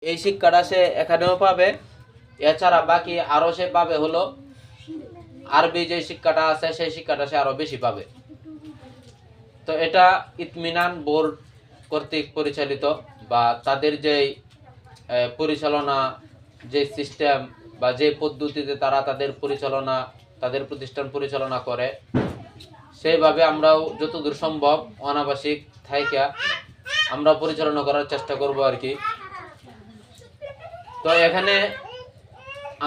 এই শিক্ষাটা সে এখানেও পাবে, এছাড়া বাকি আরো সে পাবে হলো আরবি যে শিক্ষাটা আছে সেই শিক্ষাটা সে আরো বেশি পাবে। তো এটা ইতমিনান বোর্ড কর্তৃক পরিচালিত, বা তাদের যে পরিচালনা, যে সিস্টেম বা যে পদ্ধতিতে তারা তাদের পরিচালনা, তাদের প্রতিষ্ঠান পরিচালনা করে, সেইভাবে আমরাও যতদূর সম্ভব অনাবাসিক থাইকা আমরা পরিচালনা করার চেষ্টা করব আর কি। তো এখানে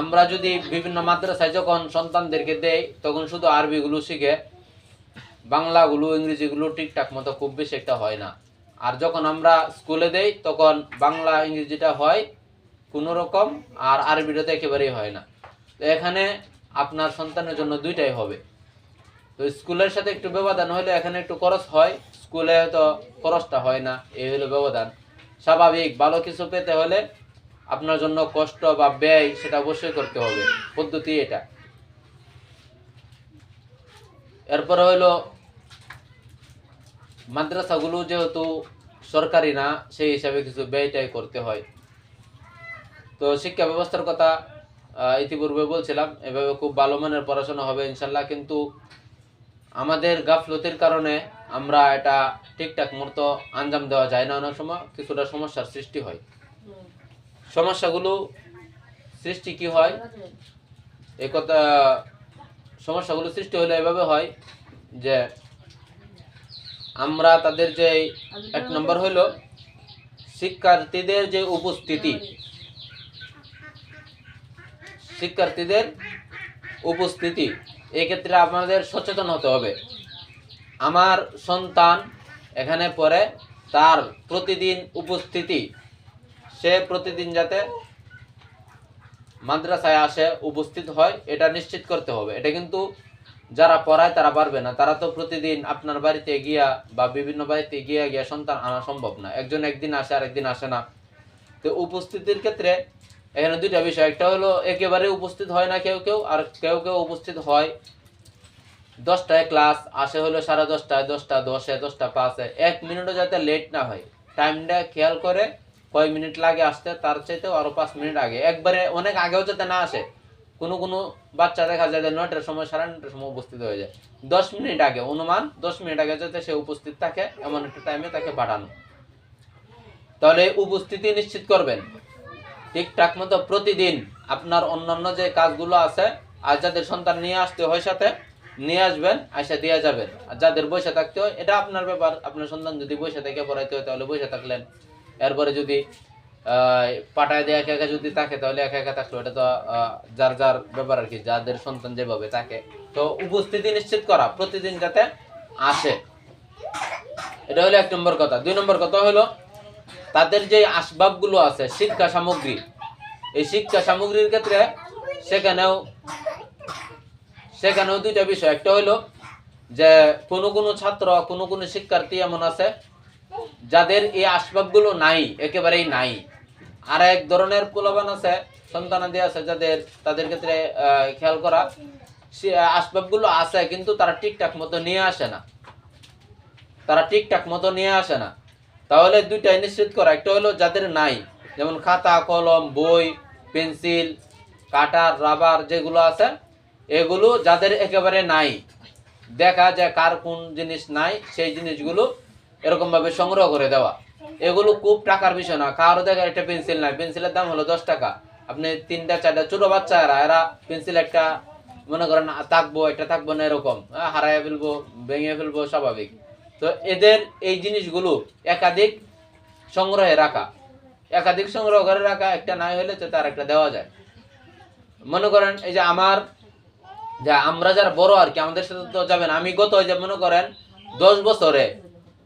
আমরা যদি বিভিন্ন মাদ্রাসায় যখন সন্তানদেরকে দেই তখন শুধু আরবিগুলো শিখে, বাংলাগুলো ইংরেজিগুলো ঠিকঠাক মতো খুব বেশি একটা হয় না। আর যখন আমরা স্কুলে দেই তখন বাংলা ইংরেজিটা হয় কোনো রকম, আর আরবিটা তো একেবারেই হয় না। তো এখানে আপনার সন্তানের জন্য দুইটাই হবে। তো স্কুলের সাথে একটু ব্যবধান হলে এখানে একটু খরচ হয়, স্কুলে হয়তো খরচটা হয় না, এই হলো ব্যবধান। স্বাভাবিক ভালো কিছু পেতে হলে আপনার জন্য কষ্ট বা ব্যয় সেটা অবশ্যই করতে হবে, পদ্ধতি এটা। এরপরে হইলো মাদ্রাসাগুলো যেহেতু সরকারি না, সেই হিসাবে কিছু ব্যয়টাই করতে হয়। তো শিক্ষা ব্যবস্থার কথা ইতিপূর্বে বলছিলাম, এভাবে খুব ভালো মানের পড়াশোনা হবে ইনশাল্লাহ, কিন্তু আমাদের গাফলতির কারণে আমরা এটা ঠিকঠাক মতো আঞ্জাম দেওয়া যায় না, অনেক সময় কিছুটা সমস্যার সৃষ্টি হয়। সমস্যাগুলো সৃষ্টি কি হয়, এই কথা, সমস্যাগুলো সৃষ্টি হলে এভাবে হয় যে আমরা তাদের যে এক নম্বর হইলো শিক্ষার্থীদের যে উপস্থিতি, শিক্ষার্থীদের উপস্থিতি এক্ষেত্রে আমাদের সচেতন হতে হবে। আমার সন্তান এখানে পড়ে, তার প্রতিদিন উপস্থিতি, সে প্রতিদিন যাতে মাদ্রাসায় আসে, উপস্থিত হয়, এটা নিশ্চিত করতে হবে। এটা কিন্তু যারা পড়ায় তারা পারবে না, তারা তো প্রতিদিন আপনার বাড়িতে গিয়া বা বিভিন্ন বাড়িতে গিয়া গিয়া সন্তান আনা সম্ভব না, একজন একদিন আসে আর একদিন আসে না। তো উপস্থিতির ক্ষেত্রে এখানে দুইটা বিষয়, একটা হলো একেবারে উপস্থিত হয় না কেউ কেউ, আর কেউ কেউ উপস্থিত হয় 10টায় ক্লাস, আসে হলো 10:30, 10:10, 10:05, 1 মিনিটও যাতে লেট না হয়, টাইমটা খেয়াল করে কয় মিনিট লাগে আসতে, তার চাইতেও আরো 5 মিনিট আগে, একবারে অনেক আগেও যাতে না আসে। কোনো কোনো বাচ্চা দেখা যায় যে 9টার সময় 9:30টার সময় উপস্থিত হয়ে যায়, 10 মিনিট আগে, অনুমান 10 মিনিট আগে যাতে সে উপস্থিত থাকে এমন একটা টাইমে তাকে পাঠানো। তাহলে উপস্থিতি নিশ্চিত করবেন ঠিকঠাক মতো প্রতিদিন। আপনার অন্যান্য যে কাজগুলো আছে, আর যাদের সন্তান নিয়ে আসতে হয় সাথে নিয়ে আসবেন, আইসা দিয়ে যাবেন। আর যাদের বসে থাকতে হয় এটা আপনার ব্যাপার, আপনার সন্তান যদি বসে থেকে পড়াইতে হয় তাহলে বসে থাকলেন, এরপরে যদি পাঠায় দিয়ে একা একা যদি থাকে তাহলে একা একা থাকলো, এটা তো যার যার ব্যাপার আর কি, যাদের সন্তান যেভাবে থাকে। তো উপস্থিতি নিশ্চিত করা প্রতিদিন যাতে আসে, এটা হলো 1 নম্বর কথা। 2 নম্বর কথা হলো তাদের যে আসবাবগুলো আছে, শিক্ষা সামগ্রী, এই শিক্ষা সামগ্রীর ক্ষেত্রে সেখানেও দুইটা বিষয়। একটা হইলো যে কোনো কোনো ছাত্র, কোনো কোনো শিক্ষার্থী এমন আছে যাদের এই আসবাবগুলো নাই, একেবারেই নাই। আর এক ধরনের পোলাপান আছে, সন্তানাদি আছে যাদের, তাদের ক্ষেত্রে খেয়াল করা, আসবাবগুলো আছে কিন্তু তারা ঠিকঠাক মতো নিয়ে আসে না, তারা ঠিকঠাক মতো নিয়ে আসে না। তাহলে দুইটাই নিশ্চিত করা, একটা হলো যাদের নাই, যেমন খাতা কলম বই পেন্সিল কাটার রাবার যেগুলো আছে, এগুলো যাদের একেবারে নাই, দেখা যায় কার কোন জিনিস নাই, সেই জিনিসগুলো এরকম ভাবে সংগ্রহ করে দেওয়া। এগুলো খুব টাকার বিষয় না, কারো দেখা একটা পেন্সিল নাই, পেন্সিলের দাম হলো 10 টাকা, আপনি 3টা 4টা ছোট বাচ্চা এরা পেন্সিল একটা মনে করেন থাকবো, একটা থাকবো না, এরকম হারাইয়া ফেলবো, ভেঙে ফেলবো, স্বাভাবিক। তো এদের এই জিনিসগুলো একাধিক সংগ্রহে রাখা, একাধিক সংগ্রহ করে রাখা, একটা নাই হলে তো তার একটা দেওয়া যায়। মনে করেন এই যে আমরা যারা বড় আর কি, আমাদের সাথে তো যাবেন, আমি গত যে মনে করেন 10 বছরে,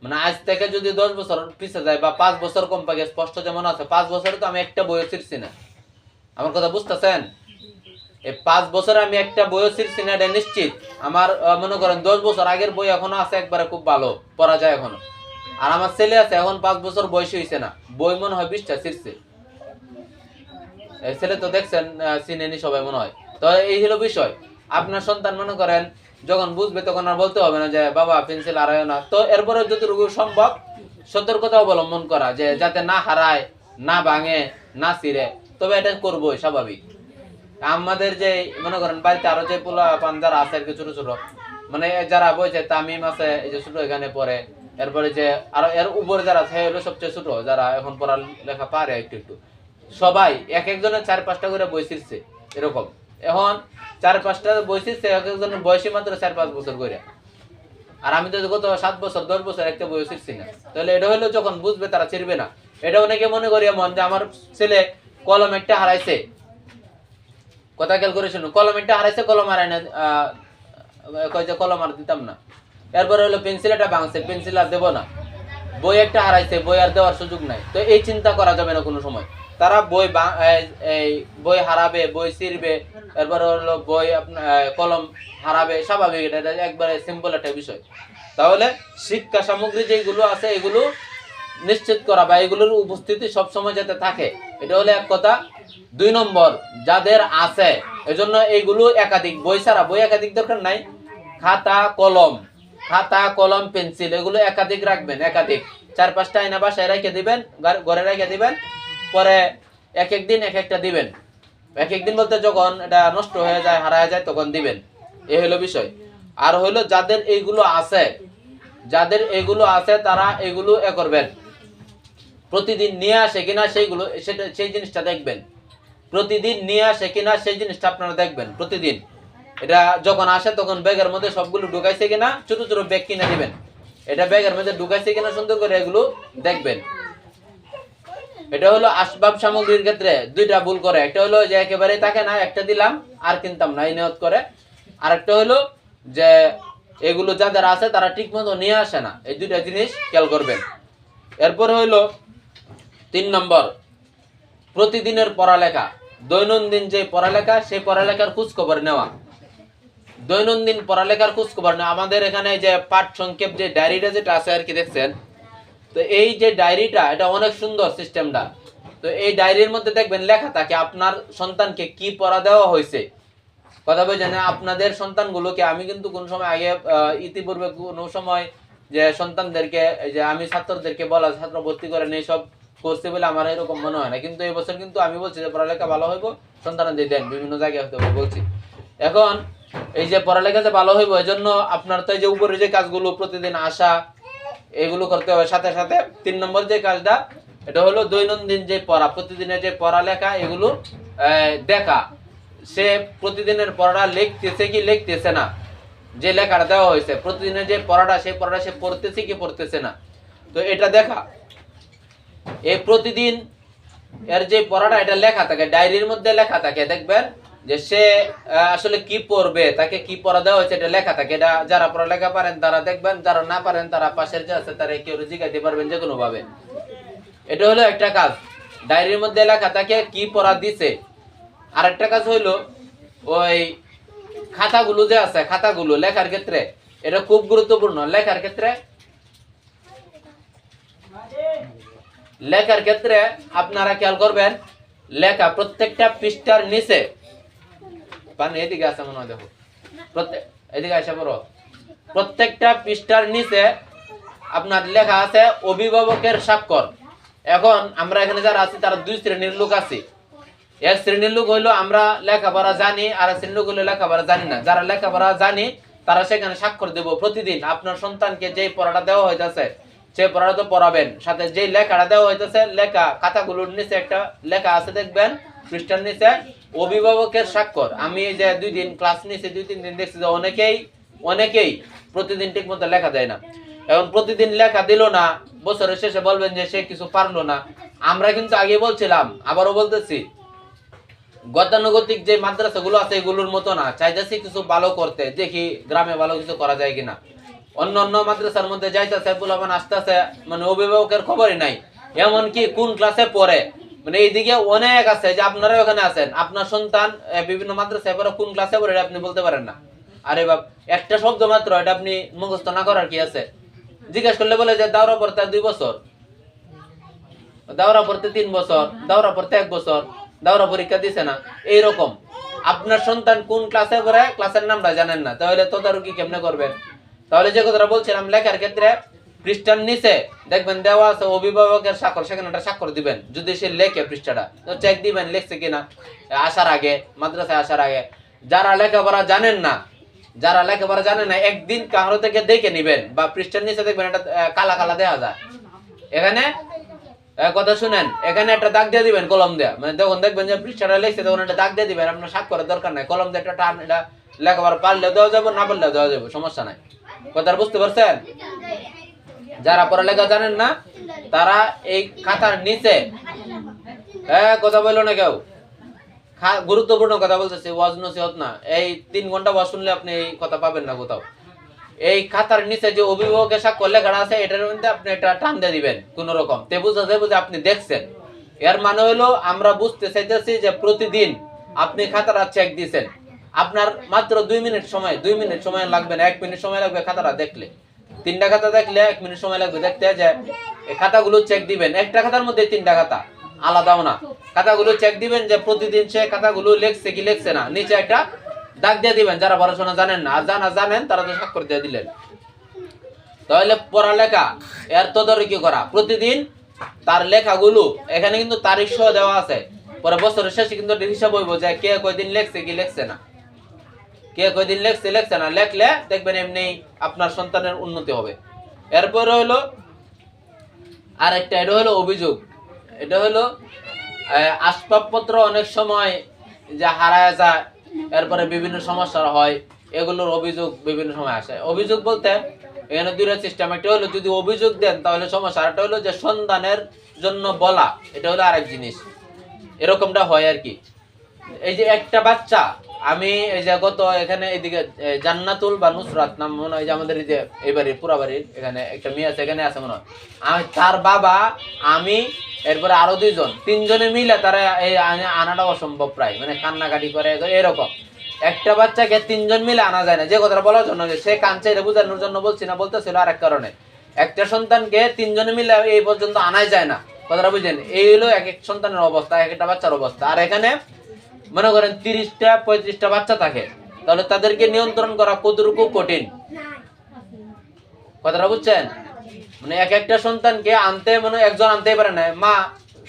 মানে আজ থেকে যদি 10 বছর পিছিয়ে যায় বা 5 বছর কম পাকে, স্পষ্ট যেমন আছে 5 বছরে তো আমি একটা বইও ছিড়ছি না, আমার কথা বুঝতেছেন? এই 5 বছরে আমি একটা বইও ছিড়ছি না, এটা নিশ্চিত। আমার মনে করেন 10 বছর আগের বই এখনো আছে, একবারে খুব ভালো পড়া যায় এখনো। আর আমার ছেলে আছে এখন 5 বছর বয়স হয়েছে না, বই মনে হয় 20টা ছিড়ছে। ছেলে তো দেখছেন, চিনেনি সবাই মনে হয়। তো এই হলো বিষয়। আপনার সন্তান মনে করেন যখন বুঝবে তখন আর বলতে হবে না যে বাবা পেন্সিল হারায় না। তো এরপরে যতটুকু সম্ভব সতর্কতা অবলম্বন করা, যে যাতে না হারায়, না ভাঙে, নাসিরে, তবে এটা করবোই স্বাভাবিক। আমাদের যে মনে করেন বাড়িতে আরো যে পোলা পান যারা আছে আর কি ছোট ছোট, মানে যারা বলছে তামিম আছে এই যে ছোট এখানে পড়ে, এরপরে যে আরো এর উপরে যারা আছে হলো সবচেয়ে ছোট, যারা এখন পড়ালেখা পারে একটু একটু, সবাই এক একজনের 4-5টা করে বই ছিঁড়ছে এরকম। এখন 4-5টা বই ছিঁড়ছে, এক একজনের বয়সী মাত্র 4-5 বছর করে। আর আমি তো গত 7 বছর 10 বছর একটা বই ছিঁড়ছি না। তাহলে এটা হলো যখন বুঝবে তারা ছিঁড়বে না। এটা অনেকে মনে করি এমন যে আমার ছেলে কলম একটা হারাইছে, কথা খেয়াল করে শুনুন, কলম একটা হারাইছে, কলম হারাই না, কয় যে কলম আর দিতাম না। এরপরে হলো পেন্সিল একটা ভাঙছে, পেন্সিল আর দেবো না। বই একটা হারাইছে, বই আর দেওয়ার সুযোগ নাই। তো এই চিন্তা করা যাবে না কোনো সময়। তারা বই হারাবে, বই ছিঁড়বে, এরপরে হলো বই কলম হারাবে, স্বাভাবিক, এটা একবারে সিম্পল একটা বিষয়। তাহলে শিক্ষা সামগ্রী যেগুলো আছে এগুলো নিশ্চিত করা বা এগুলোর উপস্থিতি সবসময় যাতে থাকে, এটা হলো এক কথা। 2 নম্বর, যাদের আছে এজন্য এইগুলো একাধিক বই ছাড়া, বই একাধিক দরকার নাই, খাতা কলম পেন্সিল এগুলো একাধিক রাখবেন, একাধিক 4-5টা আয়না বাসায় রেখে দিবেন, ঘরে রেখে দিবেন, পরে এক এক দিন এক একটা দিবেন। এক এক দিন বলতে যখন এটা নষ্ট হয়ে যায়, হারায় যায়, তখন দিবেন। এই হলো বিষয়। আর হলো যাদের এইগুলো আছে তারা এগুলো করবেন, প্রতিদিন নিয়ে আসে কিনা সেইগুলো, সেই জিনিসটা দেখবেন। প্রতিদিন নিয়ে আসে কিনা সেই জিনিসটা আপনারা দেখবেন প্রতিদিন। এটা যখন আসে তখন ব্যাগের মধ্যে সবগুলো ঢুকাইছে কিনা, ছোট ছোট ব্যাগ কিনে দিবেন, এটা ব্যাগের মধ্যে ঢুকাইছে কিনা সুন্দর করে এগুলো দেখবেন। এটা হলো আসবাব সামগ্রীর ক্ষেত্রে 2টা ভুল করে, একটা হলো যে একেবারে থাকে না, একটা দিলাম আর কিনতাম না এই নিয়ত করে। আরেকটা হলো যে এগুলো যাদের আছে তারা ঠিক মতো নিয়ে আসে না। এই 2টা জিনিস খেয়াল করবেন। এরপর হইলো 3 নম্বর, প্রতিদিনের পড়ালেখা, দৈনন্দিন যে পড়ালেখা সেই পড়ালেখার খোঁজ খবর নেওয়া। দৈনন্দিন পড়ালেখার খোঁজ খবর নেওয়া। আমাদের এখানে যে পাঠ সংক্ষেপ যে ডায়েরিটা যেটা আছে আর কি দেখছেন, তো এই যে ডায়েরিটা এটা অনেক সুন্দর সিস্টেমটা। তো এই ডায়েরির মধ্যে দেখবেন লেখা থাকে আপনার সন্তানকে কি পড়া দেওয়া হয়েছে। কথা বলছেন, আপনাদের সন্তানগুলোকে আমি কিন্তু কোন সময় আগে ইতিপূর্বে কোনো সময় যে সন্তানদেরকে যে আমি ছাত্রদেরকে বলা ছাত্র ভর্তি করে নেই সব করছে বলে আমার এরকম মনে হয় না। কিন্তু এই বছর কিন্তু আমি বলছি যে পড়ালেখা ভালো হইব, সন্তানদের দেন, বিভিন্ন জায়গায় হতে বলছি। এখন এই যে পড়ালেখা যে ভালো হইব এজন্য আপনার তো এই যে উপরে যে কাজগুলো প্রতিদিন আসা এগুলো করতে হবে। সাথে সাথে 3 নম্বর যে কাজটা, এটা হলো দৈনন্দিন যে পড়া, প্রতিদিনের যে পড়ালেখা এগুলো দেখা, সে প্রতিদিনের পড়াটা লিখতেছে কি লিখতেছে না, যে লেখাটা দেওয়া হয়েছে প্রতিদিনের যে পড়াটা সেই পড়াটা সে পড়তেছে কি পড়তেছে না, তো এটা দেখা। এই প্রতিদিন এর যে পড়াটা এটা লেখা থাকে, ডায়েরির মধ্যে লেখা থাকে, দেখবেন যে সে আসলে কি পড়বে, তাকে কি পড়া দেওয়া হয়েছে এটা লেখা থাকে। এটা যারা পড়ালেখা পারেন তারা দেখবেন, যারা না পারেন তারা পাশের যে আছে তারা কেউ জিজ্ঞাসা পারবেন যে কোনো ভাবে। এটা হলো একটা কাজ, ডায়েরির মধ্যে লেখা থাকে কি পড়া দিছে। আরেকটা কাজ হইলো ওই খাতাগুলো যে আছে, খাতাগুলো লেখার ক্ষেত্রে এটা খুব গুরুত্বপূর্ণ। লেখার ক্ষেত্রে আপনারা খেয়াল করবেন, লেখা প্রত্যেকটা পৃষ্ঠার নিচে, এদিকে আছে মনে হয়, দেখো এদিকে আসা বড়, প্রত্যেকটা পৃষ্ঠার নিচে আপনার লেখা আছে অভিভাবকের স্বাক্ষর। এখন আমরা এখানে যারা আছি তারা 2 শ্রেণীর লোক আছি। এক শ্রেণীর লোক হইলো আমরা লেখাপড়া জানি, আর এক শ্রেণীর লোক হইলো লেখাপড়া জানি না। যারা লেখাপড়া জানি তারা সেখানে স্বাক্ষর দেব প্রতিদিন। আপনার সন্তানকে যে পড়াটা দেওয়া হইতেছে সেই পড়াটা তো পড়াবেন, সাথে যে লেখাটা দেওয়া হইতেছে লেখা খাতাগুলোর নিচে একটা লেখা আছে দেখবেন পৃষ্ঠার নিচে অভিভাবকের স্বাক্ষর। আমি এই যে 2 দিন ক্লাস নিয়েছি, 2-3 দিন দেখছি যে অনেকেই প্রতিদিন ঠিক মতো লেখা দেয় না। এখন প্রতিদিন লেখা দিল না, বছরের শেষে বলবেন যে সে কিছু পারলো না। আমরা কিন্তু আগে বলছিলাম, আবারও বলতেছি, গতানুগতিক যে মাদ্রাসাগুলো আছে এগুলোর মতো না, চাইতেছি কিছু ভালো করতে, দেখি গ্রামে ভালো কিছু করা যায় কিনা। অন্য মাদ্রাসার মধ্যে যাইতেছে পোলাপান আসতেছে, মানে অভিভাবকের খবরই নাই, এমনকি কোন ক্লাসে পড়ে, মানে এইদিকে অনেক আছে যে আপনারা ওখানে আছেন, আপনার সন্তান বিভিন্ন মাদ্রাসায় পড়ে কোন ক্লাসে পড়ে আপনি বলতে পারেন না। আরে বাপ, একটা শব্দ মাত্র এটা আপনি মুখস্থ না করার কি আছে? জিজ্ঞাসা করলে বলে যে দাওরা পড়তে 2 বছর, দাওরা পড়তে 3 বছর, দাওরা পড়তে 1 বছর, দাওরা পরীক্ষা দিছে না। এইরকম আপনার সন্তান কোন ক্লাসে পড়ে ক্লাসের নামটা জানেন না, তাহলে তদারকি কেমনে করবেন? তাহলে যে কথাটা বলছিলাম লেখার ক্ষেত্রে পৃষ্ঠার নিচে দেখবেন দেওয়া আছে অভিভাবকের স্বাক্ষর, সেখানে একটা স্বাক্ষর দিবেন। যদি সে লেখে পৃষ্ঠাটা তো চেক দিবেন লেখছে কিনা আসার আগে, মাদ্রাসায় আসার আগে। যারা লেখাপড়া জানেন না একদিন কারো থেকে দেখে নিবেন, বা পৃষ্ঠার নিচে দেখবেন একটা কালা কালা দেওয়া যায়, এখানে কথা শুনেন, এখানে একটা দাগ দিয়ে দিবেন কলম দিয়ে, মানে যখন দেখবেন যে পৃষ্ঠাটা লিখছে তখন একটা দাগ দিয়ে দিবেন। আপনার স্বাক্ষরের দরকার নাই, কলম দিয়ে একটা টান, এটা লেখাপড়া পারলেও দেওয়া যাবে, না পারলেও দেওয়া যাবে, সমস্যা নাই। কথা বুঝতে পারছেন? যারা পড়ালেখা জানেন না তারা এই খাতার নিচে, কথা বললো না কেউ, গুরুত্বপূর্ণ কথা বলতেছি, ওয়াজ নসিহত না। এই 3 ঘন্টা ওয়াজ শুনলে আপনি এই কথা পাবেন না কোথাও। এই খাতার নিচে যে অভিভাবকের স্বাক্ষর লেখা আছে এটার মধ্যে আপনি একটা টান দিয়ে দিবেন কোন রকম, তে বুঝা যাবে যে আপনি দেখছেন। এর মানে হলো আমরা বুঝতে চাইতেছি যে প্রতিদিন আপনি খাতাটা চেক দিয়েছেন। আপনার মাত্র 2 মিনিট সময় লাগবে না, 1 মিনিট সময় লাগবে খাতাটা দেখলে। 3টা খাতা দেখলে 1 মিনিট সময় লাগবে দেখতে। যে এই খাতাগুলো চেক দিবেন, একটা খাতার মধ্যে 3টা খাতা, আলাদাও না। খাতাগুলো চেক দিবেন যে প্রতিদিন সে খাতাগুলো লেখছে কি লেখছে না, নিচে একটা দাগ দিয়ে দিবেন যারা পড়াশোনা জানেন না। আর যারা জানেন তারা তো স্বাক্ষর দিয়ে দিলেন। তাহলে পড়ালেখা এর তদারকি করা, প্রতিদিন তার লেখাগুলো, এখানে কিন্তু তারিখ সহ দেওয়া আছে। পরে বছরের শেষে কিন্তু হিসাব হইব যে কে কয়দিন লেখছে কি লেখছে না, কে কয়দিন লেখছে না। লেখলে দেখবেন এমনি আপনার সন্তানের উন্নতি হবে। এরপরে হলো আরেকটা, এটা হলো অভিযোগ। এটা হলো আসবাবপত্র অনেক সময় যা হারায় যায়, এরপরে বিভিন্ন সমস্যা হয়, এগুলোর অভিযোগ বিভিন্ন সময় আসে। অভিযোগ বলতে এখানে 2টা সিস্টেম। একটা হলো যদি অভিযোগ দেন তাহলে সমস্যা, আরেকটা হলো যে সন্ধানের জন্য বলা, এটা হলো আরেক জিনিস। এরকমটা হয় আর কি। এই যে একটা বাচ্চা, আমি এই যে গত এখানে এদিকে জান্নাতুল বা নুসরাত নাম মনে হয়, যে আমাদের এই যে এই বাড়ির পুরা বাড়ির এখানে একটা মেয়ে আছে, এখানে আছে মনে হয়, তার বাবা, আমি, এরপরে আরো 2জন, 3জনে মিলে তারা এই আনাটা অসম্ভব প্রায়, মানে কান্নাকাটি করে এরকম। একটা বাচ্চাকে 3জন মিলে আনা যায় না। যে কথাটা বলার জন্য যে সে কাঁদছে এটা বোঝানোর জন্য বলছি না, বলতেছিল আরেক কারণে। একটা সন্তানকে 3জনে মিলে এই পর্যন্ত আনাই যায় না, কথাটা বুঝেন? এই হলো এক এক সন্তানের অবস্থা, এক একটা বাচ্চার অবস্থা। আর এখানে মনে করেন 30টা 35টা বাচ্চা থাকে, তাহলে তাদেরকে নিয়ন্ত্রণ করা কতটুকু কঠিন, কথাটা বুঝছেন? মানে এক একটা সন্তানকে আনতে, মানে একজন আনতেই পারে না, মা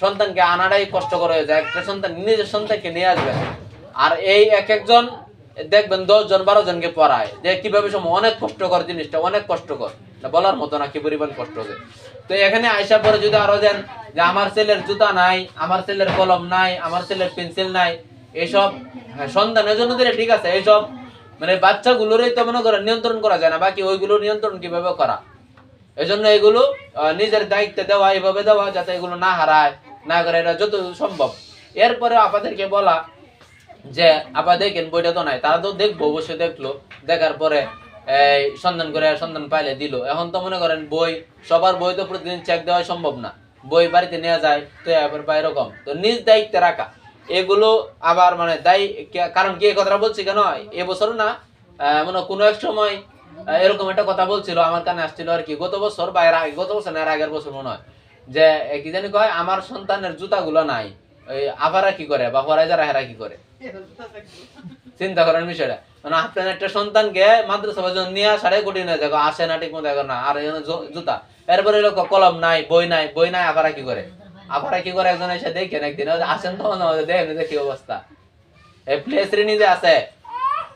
সন্তানকে আনাটাই কষ্টকর হয়ে যায়। একটা সন্তান নিজের সন্তানকে নিয়ে আসবে, আর এই এক একজন দেখবেন 10 জন 12 জনকে পড়ায়, যে কিভাবে সময় অনেক কষ্টকর জিনিসটা, অনেক কষ্টকর, বলার মতো না কি পরিমাণ কষ্ট হবে। তো এখানে আইসা পরে যদি আরো দেন যে আমার ছেলের জুতা নাই, আমার ছেলের কলম নাই, আমার ছেলের পেন্সিল নাই, এইসব সন্তানের জন্য দিলে ঠিক আছে, এইসব মানে বাচ্চাগুলোরই তো মনে করেন নিয়ন্ত্রণ করা যায় না, বাকি ওইগুলো নিয়ন্ত্রণ কিভাবে করা। এই জন্য এগুলো নিজের দায়িত্বে দেওয়া, এইভাবে দেওয়া যাতে এগুলো না হারায়, না করে, এটা যত সম্ভব। এরপরে আপনাদেরকে বলা যে আপা দেখেন বইটা তো নাই, তারা তো দেখবো, অবশ্যই দেখলো, দেখার পরে এই সন্ধান পাইলে দিল। এখন তো মনে করেন বই, সবার বই তো প্রতিদিন চেক দেওয়া সম্ভব না, বই বাড়িতে নেওয়া যায় তো এবার বা এরকম। তো নিজ দায়িত্বে রাখা এগুলো আবার মানে দায়ী, কারণ কি এই কথাটা বলছি কেন, এবছর না মানে কোনো এক সময় এরকম একটা কথা বলছিল, আমার কানে আসছিল আর কি, গত বছর বা এর আগে, গত বছর না এর আগের বছর মনে হয়, যে কি জানি কয়, আমার সন্তানের জুতাগুলো নাই, ওই আবারা কি করে বা হরাই যারা হেরা কি করে, চিন্তা করেন বিষয়টা। মানে আপনার একটা সন্তানকে মাদ্রাসা পর্যন্ত নিয়ে আসাটাই কঠিন হয়ে যায়, আসে না ঠিক মতো না, আর জুতা, এরপরে লোক কলম নাই, বই নাই, আবারা কি করে, একজন এসে দেখেন একদিন আসেন, তখন দেখেন দেখি অবস্থা। এই প্লে শ্রেণী যে আছে,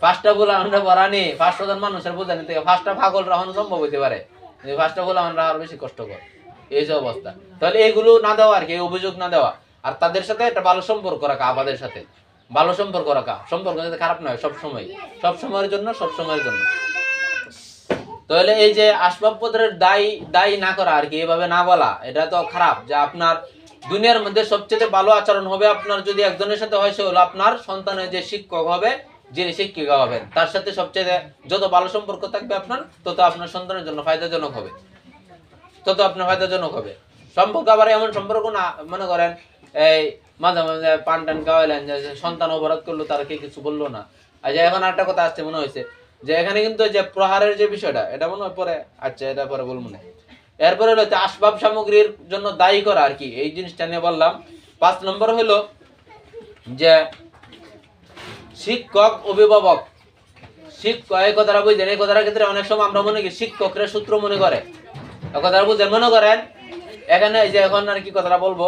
5টা বলে আমরা পড়ানি, 500 জন মানুষের বোঝানি থেকে 5টা পাগল রাখানো সম্ভব হইতে পারে, 5টা বলে আমরা আরো বেশি কষ্টকর, এই যে অবস্থা। তাহলে এইগুলো না দেওয়া আর কি, অভিযোগ না দেওয়া, আর তাদের সাথে একটা ভালো সম্পর্ক রাখা, আমাদের সাথে ভালো সম্পর্ক রাখা, সম্পর্ক যাতে খারাপ নয়, সব সময়ের জন্য। তাহলে এই যে আসবাবপত্রের দায়ী না করা আর কি, এভাবে না বলা, এটা তো খারাপ। যে আপনার দুনিয়ার মধ্যে সবচেয়ে ভালো আচরণ হবে আপনার যদি একজনের সাথে হয়, সে হলো আপনার সন্তানের যে শিক্ষক হবে, যিনি শিক্ষিকা হবেন, তার সাথে সবচেয়ে যত ভালো সম্পর্ক থাকবে আপনার, তত আপনার সন্তানের জন্য ফায়দাজনক হবে, সম্পর্ক আবার এমন সম্পর্ক না, মনে করেন এই মাঝে মাঝে পান টান খাওয়াইলেন, যে সন্তান অপরাধ করলো তার কিছু বললো না। আচ্ছা, এখন একটা কথা আসছে মনে হয়েছে, যে এখানে কিন্তু যে প্রহারের যে বিষয়টা, এটা মনে হয় পরে, আচ্ছা এটা পরে বলবো না। এরপরে হলো আসবাব সামগ্রীর জন্য দায়ী করা আর কি, এই জিনিসটা নিয়ে বললাম। 5 নম্বর হলো যে শিক্ষক অভিভাবক, এই কথাটা বুঝলেন, এই কথাটার ক্ষেত্রে অনেক সময় আমরা মনে করি শিক্ষকরা সূত্র মনে করে, কথাটা বুঝেন। মনে করেন এখানে এই যে এখন আর কি কথাটা বলবো,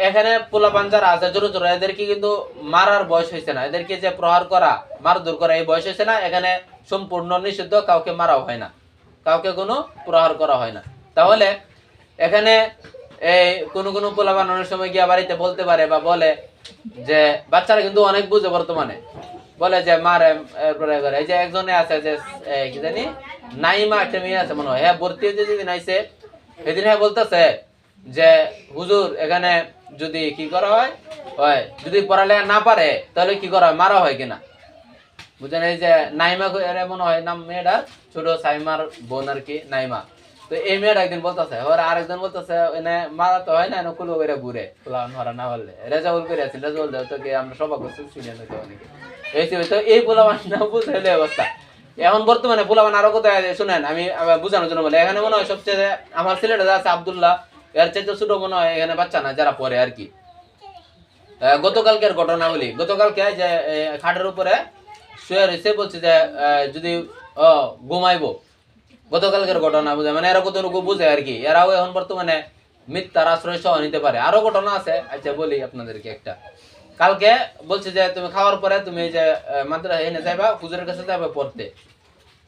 এখানে পোলাপান যারা আছে ছোট ছোট, এদেরকে কিন্তু মারার বয়স হয়েছে না, এদেরকে যে প্রহার করা মারধর করা এই বয়স হয়েছে না। এখানে সম্পূর্ণ নিষিদ্ধ, কাউকে মারাও হয় না, কাউকে কোনো প্রহার করা হয় না। তাহলে এখানে এই কোনো পোলাপান অনেক সময় গিয়া বাড়িতে বলতে পারে বা বলে যে বাচ্চারা কিন্তু অনেক বুঝে বর্তমানে, বলে যে মারে এরপরে করে। এই যে একজনে আছে যে কি জানি নাইমা একটা মেয়ে আছে মনে হয়, হ্যাঁ ভর্তি হয়েছে যেদিন আইসে সেদিন হ্যাঁ বলতেছে যে হুজুর এখানে যদি কি করা হয়, যদি পড়ালেখা না পারে তাহলে কি করা হয়, মারা হয় কিনা বুঝেন। এই যে নাইমা মনে হয় নাম মেয়েটার, ছোট সাইমার বোন আর কি নাইমা। তো এই মেয়েটা একদিন বলতেছে, ওরা আরেকজন বলতেছে এনে মারা তো হয় না, এনে কুলো করে ঘুরে ধরা না পারলে। রেজাউল করে আছে, রেজাউল দেও তোকে আমরা সবাই করছি সিনিয়র হইতে অনেকে এই তো এই পোলাবান না বুঝলে অবস্থা। এখন বর্তমানে পোলাবান আরো কোথায় শুনেন, আমি বুঝানোর জন্য বলি। এখানে মনে হয় সবচেয়ে আমার ছেলেটা যা আছে আব্দুল্লাহ, এর চাইতে ছোট মনে হয় এখানে বাচ্চা না যারা পড়ে আর কি। গতকালকের ঘটনা বলি, গতকালকে যে খাটের উপরে শুয়ে রয়েছে, বলছে যে যদি ঘুমাইবো। গতকালকের ঘটনা বুঝে, মানে এরা কতটুকু বুঝে আর কি। এরাও এখন বর্তমানে মিথ্যার আশ্রয় সহ নিতে পারে। আরো ঘটনা আছে, আচ্ছা বলি আপনাদেরকে একটা। কালকে বলছে যে তুমি খাওয়ার পরে তুমি যে মাদ্রাসা এনে যাইবা, হুজুরের কাছে যাবে পড়তে,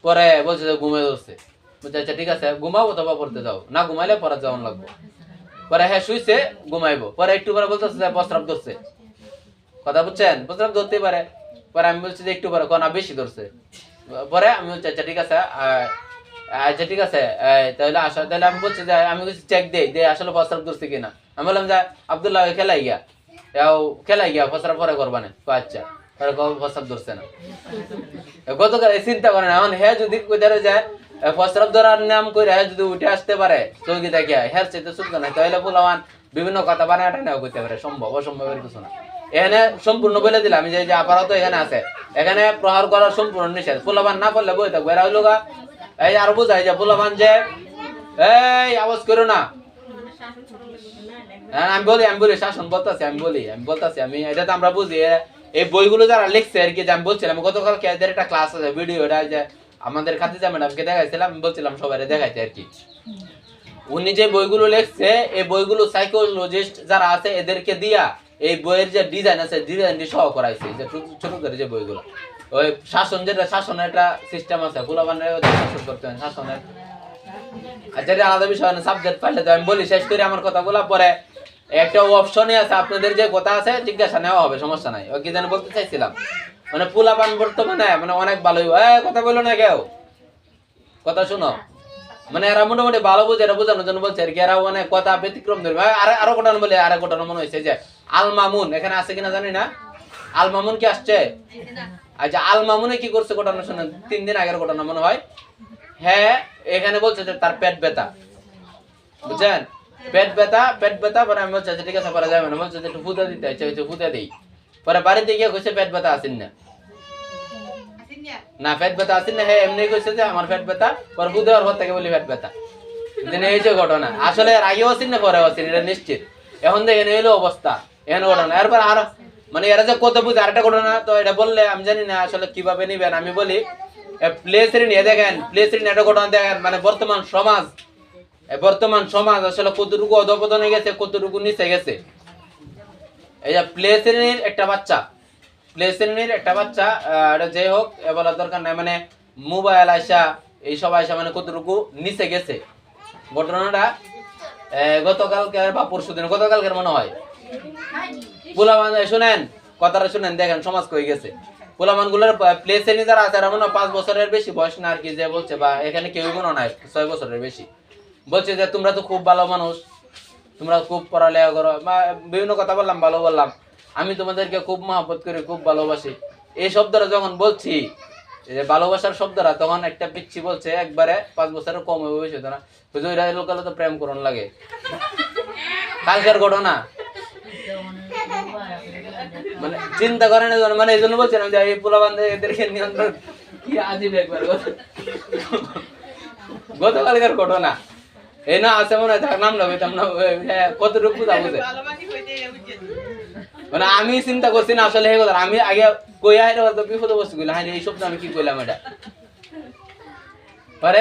পরে বলছে যে ঘুমিয়ে ধরছে। বলছে আচ্ছা ঠিক আছে ঘুমাও অথবা পড়তে যাও, না ঘুমাইলে পরে যাওয়ান লাগবো। পরে হ্যাঁ শুইছে ঘুমাইবো, পরে একটু পরে বলতেছে যে প্রস্রাব ধরছে। কথা বুঝছেন, প্রস্রাব ধরতে পারে। পরে আমি বলছি যে একটু পরে, না বেশি ধরছে। পরে আমি বলছি আচ্ছা ঠিক আছে, আচ্ছা ঠিক আছে তাহলে আসা, তাহলে আমি বলছি যে আমি বলছি চেক দেই আসলে প্রস্রাব ধরছে কিনা। আমি বললাম যে আব্দুল্লাহ খেলাই গিয়া প্রস্রাব পরে করবানে। আচ্ছা প্রস্রাব ধরছে না। গতকাল চিন্তা করেন, এখন হ্যাঁ যদি কোথাও যায় প্রস্রাব ধরার নাম করে হ্যাঁ যদি উঠে আসতে পারে চৌকি থেকে, হ্যাঁ সেটা শুনতো না, তাহলে ফুলামান বিভিন্ন কথা বানায় টানাও করতে পারে। সম্ভব অসম্ভবের কিছু না। এখানে সম্পূর্ণ বলে দিলাম, আমি যে আপাতত এখানে আছে, এখানে প্রহার করার সম্পূর্ণ নিষেধ। ফুলাবান না করলে বই থাকবো। এরা হইলো এই আর বুঝাই যে ফুলাবান যে এই আওয়াজ করো না। আমি বলি শাসন বলতেছি, আমি এটা তো আমরা বুঝি। এই বইগুলো যারা লিখছে আর কি, যে আমি বলছিলাম গতকালকে এদের একটা ক্লাস আছে ভিডিওটা, যে আমাদের খাদিজা ম্যাডামকে দেখাইছিলাম, আমি বলছিলাম সবাই দেখাইতে আর কি। উনি যে বইগুলো লিখছে এই বইগুলো সাইকোলজিস্ট যারা আছে এদেরকে দিয়া এই বইয়ের যে ডিজাইন আছে ডিজাইনটি সহ করাইছে। যে ছোটদের যে বইগুলো, ওই শাসন যেটা শাসনের একটা সিস্টেম আছে, ফুলাবানের শাসন করতে হয় শাসনের। আচ্ছা এটা আলাদা বিষয় না, সাবজেক্ট পাইলে তো আমি বলি শেষ করে আমার কথাগুলো। পরে একটা অপশনই আছে, আপনাদের যে কথা আছে জিজ্ঞাসা নেওয়া হবে, সমস্যা নাই। ওই কি যেন বলতে চাইছিলাম, মানে পোলাপান বর্তমানে মানে অনেক ভালোই কথা বললো না কেউ, কথা শুনো। মানে এরা মোটামুটি ভালো বুঝে, এটা বোঝানোর জন্য বলছে আর কি। এরা মানে কথা ব্যতিক্রম ধরবে। আরো ঘটনা বলে, আরো ঘটনা মনে হয়েছে যে আল মামুন এখানে আছে কিনা জানি না। আল মামুন কি আসছে? আচ্ছা আল মামুনে কি করছে ঘটনা শুনেন, 3 দিন আগের ঘটনা মনে হয়। হ্যাঁ এখানে বলছে যে তার পেট ব্যথা, বুঝছেন, পেট ব্যথা। পরে আমি বলছি ঠিক আছে পরে যাবে না, বলছে যে একটু ফুদা দিতে চাইছে, ফুদা দিই। পরে বাড়িতে গিয়ে কইছে পেট ব্যথা আসেন না পেট ব্যথা আসেন না। হ্যাঁ এমনি কইছে যে আমার পেট ব্যথা, পরে ফুদা ওর থেকে বলি পেট ব্যথা। এই যে ঘটনা, আসলে এর আগেও আসেন না পরে আসেন এটা নিশ্চিত। এখন দেখেন এলো অবস্থা, এখন ঘটনা। এরপর আর মানে এরা যে কত বুঝে আরেকটা ঘটনা, তো এটা বললে আমি জানি না আসলে কিভাবে নিবেন। আমি বলি প্লেসের নিয়ে দেখেন, প্লেসের নিয়ে একটা ঘটনা দেখেন, মানে বর্তমান সমাজ আসলে কতটুকু অধপতনে গেছে, কতটুকু নিচে গেছে। এই যে প্লে শ্রেণীর একটা বাচ্চা, এটা যাই হোক বলার দরকার নাই, মানে মোবাইল আইসা এইসব আইসা মানে কতটুকু নিচে গেছে। ঘটনাটা গতকালকের বা পরশুদিন, গতকালকের মনে হয়। পোলামান শুনেন, কথাটা শুনেন, দেখেন সমাজ কই গেছে। পোলামান গুলোর প্লে শ্রেণী যারা আছে, মনে হয় 5 বছরের বেশি বয়স না আর কি, যে বলছে বা এখানে কেউ কোনো নাই 6 বছরের বেশি, বলছে যে তোমরা তো খুব ভালো মানুষ, তোমরা খুব পড়ালেখা করো, বিভিন্ন কথা বললাম, ভালো বললাম, আমি তোমাদেরকে খুব মহব্বত করি, খুব ভালোবাসি। এই শব্দটা যখন বলছি, যে ভালোবাসার শব্দটা, তখন একটা পিচ্ছি বলছে একবারে 5 বছরের কম বয়স হতো না, হুজুরা এই লোকালে তো প্রেম করন লাগে। কালকের ঘটনা, মানে চিন্তা করেন, মানে এই জন্য বলছিলাম যে এই পোলাবান্ধে এদেরকে নিয়ন্ত্রণ কি আজীব একবার। গতকালকের ঘটনা এই না আছে মনে হয়, তার নাম না হইতাম না, কতটুকু বুঝা বুঝে। মানে আমি চিন্তা করছি না আসলে, আমি আগে কইয়া বিপদ বস্তু কইলাম, হ্যাঁ এই শব্দ আমি কি কইলাম এটা, পরে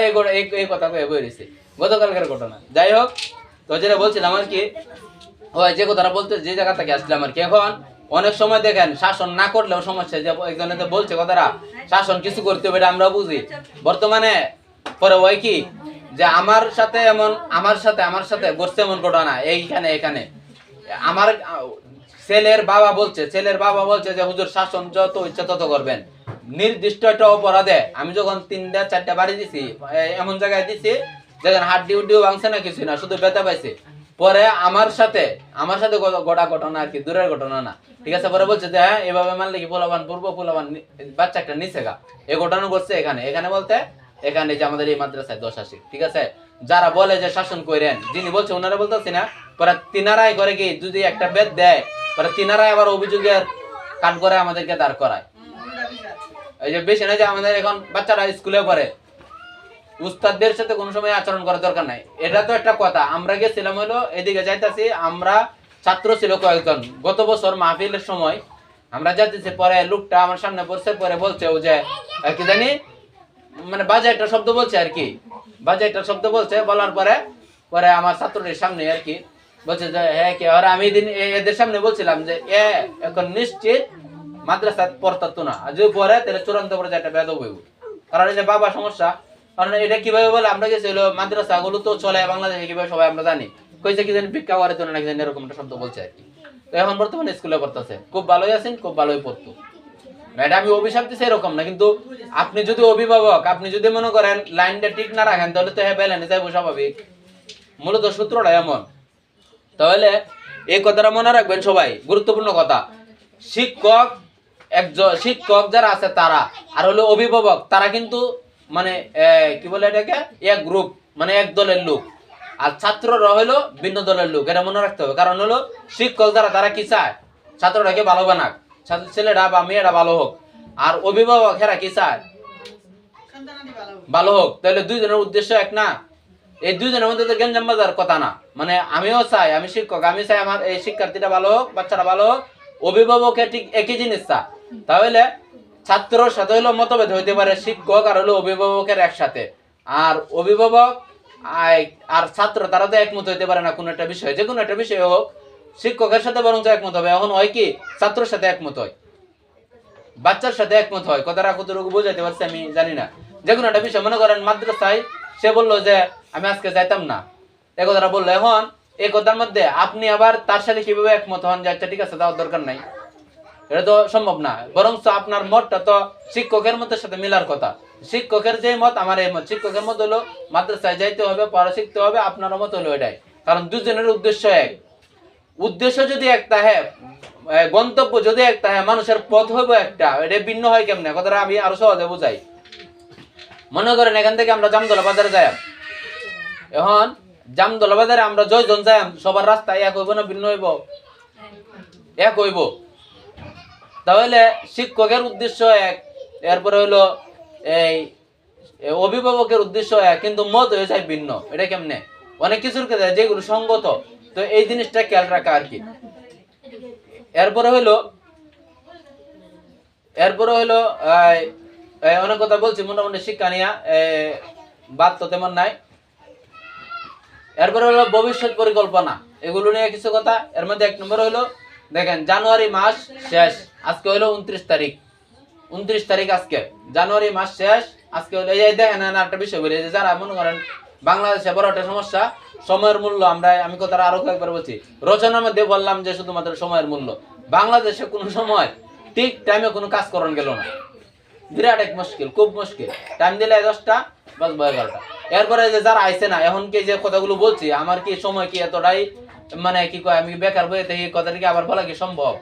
এই কথা কয়ে বই রয়েছে। গতকালকের ঘটনা। যাই হোক, তো যেটা বলছিলাম আর কি, ওই যে কথাটা বলতে যে জায়গা থেকে আসলাম আর কি, এখন অনেক সময় দেখেন শাসন না করলেও সমস্যা, যে একজনে বলছে কথাটা শাসন কিছু করতে হবে, এটা আমরা বুঝি। বর্তমানে পরে ওই কি যে আমার সাথে ঘটছে এমন ঘটনা এখানে আমার ছেলের বাবা বলছে যে হুজুর শাসন যত ইচ্ছা তত করবেন, নির্দিষ্ট একটা অপরাধে আমি যখন 3টা 4টা বাড়ি দিছি, এমন জায়গায় দিছি যেখানে হাড্ডি উড্ডিও ভাঙছে না, কিছু না, শুধু ব্যথা পাইছে। পরে আমার সাথে গোটা ঘটনা আর কি, দূরের ঘটনা না, ঠিক আছে। পরে বলছে যে হ্যাঁ এভাবে মারলে কি পোলাবান বাচ্চা একটা নিচে গা, এই ঘটনা ঘটছে এখানে বলতে এখানে যে আমাদের এই মাদ্রাসায় 10 আসে, ঠিক আছে। যারা বলে যে শাসন করেন, যিনি বলছে ওনারা বলতেছি না, পরে তিনারাই করে কি যদি একটা বেদ দেয়, পরে তিনারাই আবার অভিযোগের কান করে আমাদেরকে দাঁড় করায়। এই যে বেশি না যে আমাদের এখন বাচ্চারা স্কুলে পড়ে, উস্তাদদের সাথে কোনো সময় আচরণ করার দরকার নাই, এটা তো একটা কথা। আমরা গেছিলাম হলো এদিকে যাইতাছি, আমরা ছাত্র ছিল কয়েকজন, গত বছর মাহফিলের সময় আমরা যাইতেছি, পরে লোকটা আমার সামনে পড়ছে, পরে বলছে ও যে কি জানি মানে বাজে একটা শব্দ বলছে আর কি, বলার পরে আমার ছাত্রদের সামনে আর কি বলছে যে হ্যাঁ কি, আর আমি এদের সামনে বলছিলাম যে এখন নিশ্চিত মাদ্রাসা পড়তো না, আর যদি পরে তাহলে চূড়ান্ত পর্যায়ে একটা বেদব হইব, কারণ এই যে বাবা সমস্যা। কারণ এটা কিভাবে বলে, আমরা গেছি হলো মাদ্রাসা গুলো তো চলে বাংলাদেশে কিভাবে সবাই আমরা জানি, কইছে কি জানি ভিক্ষা করে তো নাকি জানি, এরকম একটা শব্দ বলছে আর কি। তো এখন বর্তমানে স্কুলে পড়তেছে, খুব ভালোই আছেন, খুব ভালোই পড়তো। এটা আমি অভিশাপ দিচ্ছি এরকম না, কিন্তু আপনি যদি অভিভাবক, আপনি যদি মনে করেন লাইনটা ঠিক না রাখেন, তাহলে তো হ্যাঁ বেলেনে যাইব স্বাভাবিক। মূলত সূত্রটা এমন। তাহলে এই কথাটা মনে রাখবেন সবাই, গুরুত্বপূর্ণ কথা। শিক্ষক যারা আছে তারা, আর হলো অভিভাবক, তারা কিন্তু মানে কি বলে এটাকে, এক গ্রুপ, মানে এক দলের লোক। আর ছাত্ররা হলো ভিন্ন দলের লোক, এটা মনে রাখতে হবে। কারণ হলো শিক্ষক যারা, তারা কি চায় ছাত্রটাকে ভালো বানাক, ছেলেটা বা মেয়েটা ভালো হোক। আর অভিভাবক এরা কি চায় ভালো হোক। তাহলে দুইজনের উদ্দেশ্য এক না, এই দুইজনের মধ্যে তো গেঞ্জাম বাজার কথা না। মানে আমিও চাই, আমি শিক্ষক, আমি চাই আমার এই শিক্ষার্থীটা ভালো হোক, বাচ্চাটা ভালো হোক, অভিভাবকের ঠিক একই জিনিস চা। তাহলে ছাত্রর সাথে হলো মতভেদ হইতে পারে শিক্ষক আর হলো অভিভাবকের একসাথে, আর অভিভাবক আর ছাত্র তারা তো একমত হইতে পারে না কোনো একটা বিষয়, যে কোনো একটা বিষয় হোক, শিক্ষকের সাথে বরং একমত হবে। এখন হয় কি, ছাত্রের সাথে একমত হয়, বাচ্চার সাথে একমত হয়, কথাটা কতটুকু বোঝাতে পারছি আমি জানি না। যে কোনো একটা বিষয়, মনে করেন মাদ্রাসায় সে বললো যে আমি আজকে যাইতাম না, এই কথাটা বললো। এখন এই কথার মধ্যে আপনি আবার তার সাথে কিভাবে একমত হন যে আচ্ছা ঠিক আছে যাওয়ার দরকার নাই, এটা তো সম্ভব না। বরং আপনার মতটা তো শিক্ষকের মতের সাথে মিলার কথা। শিক্ষকের যে মত, আমার এই মত। শিক্ষকের মত হলো মাদ্রাসায় যাইতে হবে, পড়া শিখতে হবে, আপনার মত হলো এটাই। কারণ দুজনের উদ্দেশ্য এক। উদ্দেশ্য যদি একটা হ্যাঁ, গন্তব্য যদি একটা হ্যাঁ, মানুষের পথ হইব একটা, এটা ভিন্ন হয় কেমনে, কথাটা আমি আরো সহজে বুঝাই। মনে করেন এখান থেকে আমরা জামতলা বাজারে যাই, এখন জামতলা বাজারে আমরা জয়জন যাই, সবার রাস্তা এক হইব না ভিন্ন হইব? এক হইব। তাহলে শিক্ষকের উদ্দেশ্য এক, এরপরে হইলো এই অভিভাবকের উদ্দেশ্য এক, কিন্তু মত হয়ে যায় ভিন্ন। এটা কেমনে? অনেক কিছুর ক্ষেত্রে যেগুলো সঙ্গত, তো এই জিনিসটা খেয়াল রাখা আর কি। এরপরে হইলো অনেক কথা বলছি, মোটামুটি শিক্ষা নিয়ে বাদ তো তেমন নাই। এরপরে হলো ভবিষ্যৎ পরিকল্পনা, এগুলো নিয়ে কিছু কথা। এর মধ্যে 1 নম্বর হইলো, দেখেন জানুয়ারি মাস শেষ, আজকে হইলো 29 তারিখ। 29 তারিখ আজকে, জানুয়ারি মাস শেষ আজকে হইলো। এই দেখেন একটা বিষয় বলি, যারা মনে করেন বাংলাদেশে বড় একটা সমস্যা সময়ের মূল্য। আমি কথাটা আরো কয়েকবার বলছি, রচনার মধ্যে বললাম যে শুধুমাত্র সময়ের মূল্য। বাংলাদেশে কোনো সময় ঠিক টাইমে কোনো কাজ করণ গেল না, বিরাট এক মুশকিল, খুব মুশকিল। টাইম দিলে 10টা, বাস 11টা। এরপরে যে যারা আইছে না, এখন কি যে কথাগুলো বলছি, আমার কি সময় কি এতটাই মানে কি কয়, আমি বেকার বইয়ে এই কথাটা কি আবার বলা কি সম্ভব?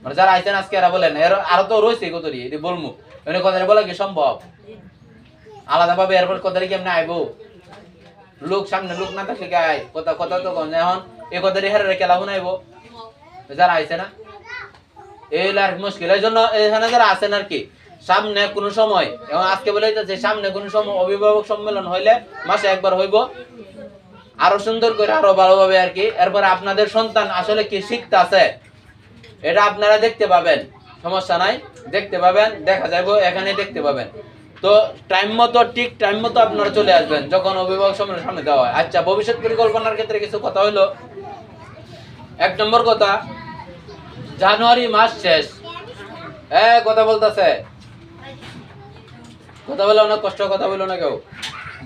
মানে যারা আইছেন আজকে এরা বলেন, আরো তো রয়েছে কতরি, এটি বলমু, মানে কথাটা বলা কি সম্ভব আলাদা ভাবে? এরপর কথাটা কি এমনি আইবো? লোক সামনে লোক না থাকলে গায় কথা কথা তো কম। এখন এই কথাটি হেরে খেলা শুনাইবো যারা আইছে না, এই আর মুশকিল। এই জন্য এখানে যারা আছেন আর কি, সামনে কোন সময়, এবং আজকে বলে যাচ্ছে সামনে কোন সময় অভিভাবক সম্মেলন হইলে মাসে একবার হইব, আরো সুন্দর করে আরো ভালোভাবে আর কি। এরপরে আপনাদের সন্তান আসলে কি শিখতে আছে এটা আপনারা দেখতে পাবেন, সমস্যা নাই, দেখতে পাবেন, দেখা যাবে, এখানে দেখতে পাবেন। তো ঠিক টাইম মতো আপনারা চলে আসবেন যখন অভিভাবক সম্মেলনের সামনে দেওয়া হয়। আচ্ছা, ভবিষ্যৎ পরিকল্পনার ক্ষেত্রে কিছু কথা হইলো। 1 নম্বর কথা, জানুয়ারি মাস শেষ। কথা বলতেছে, কথা বলে অনেক কষ্ট, কথা বলো না কেউ।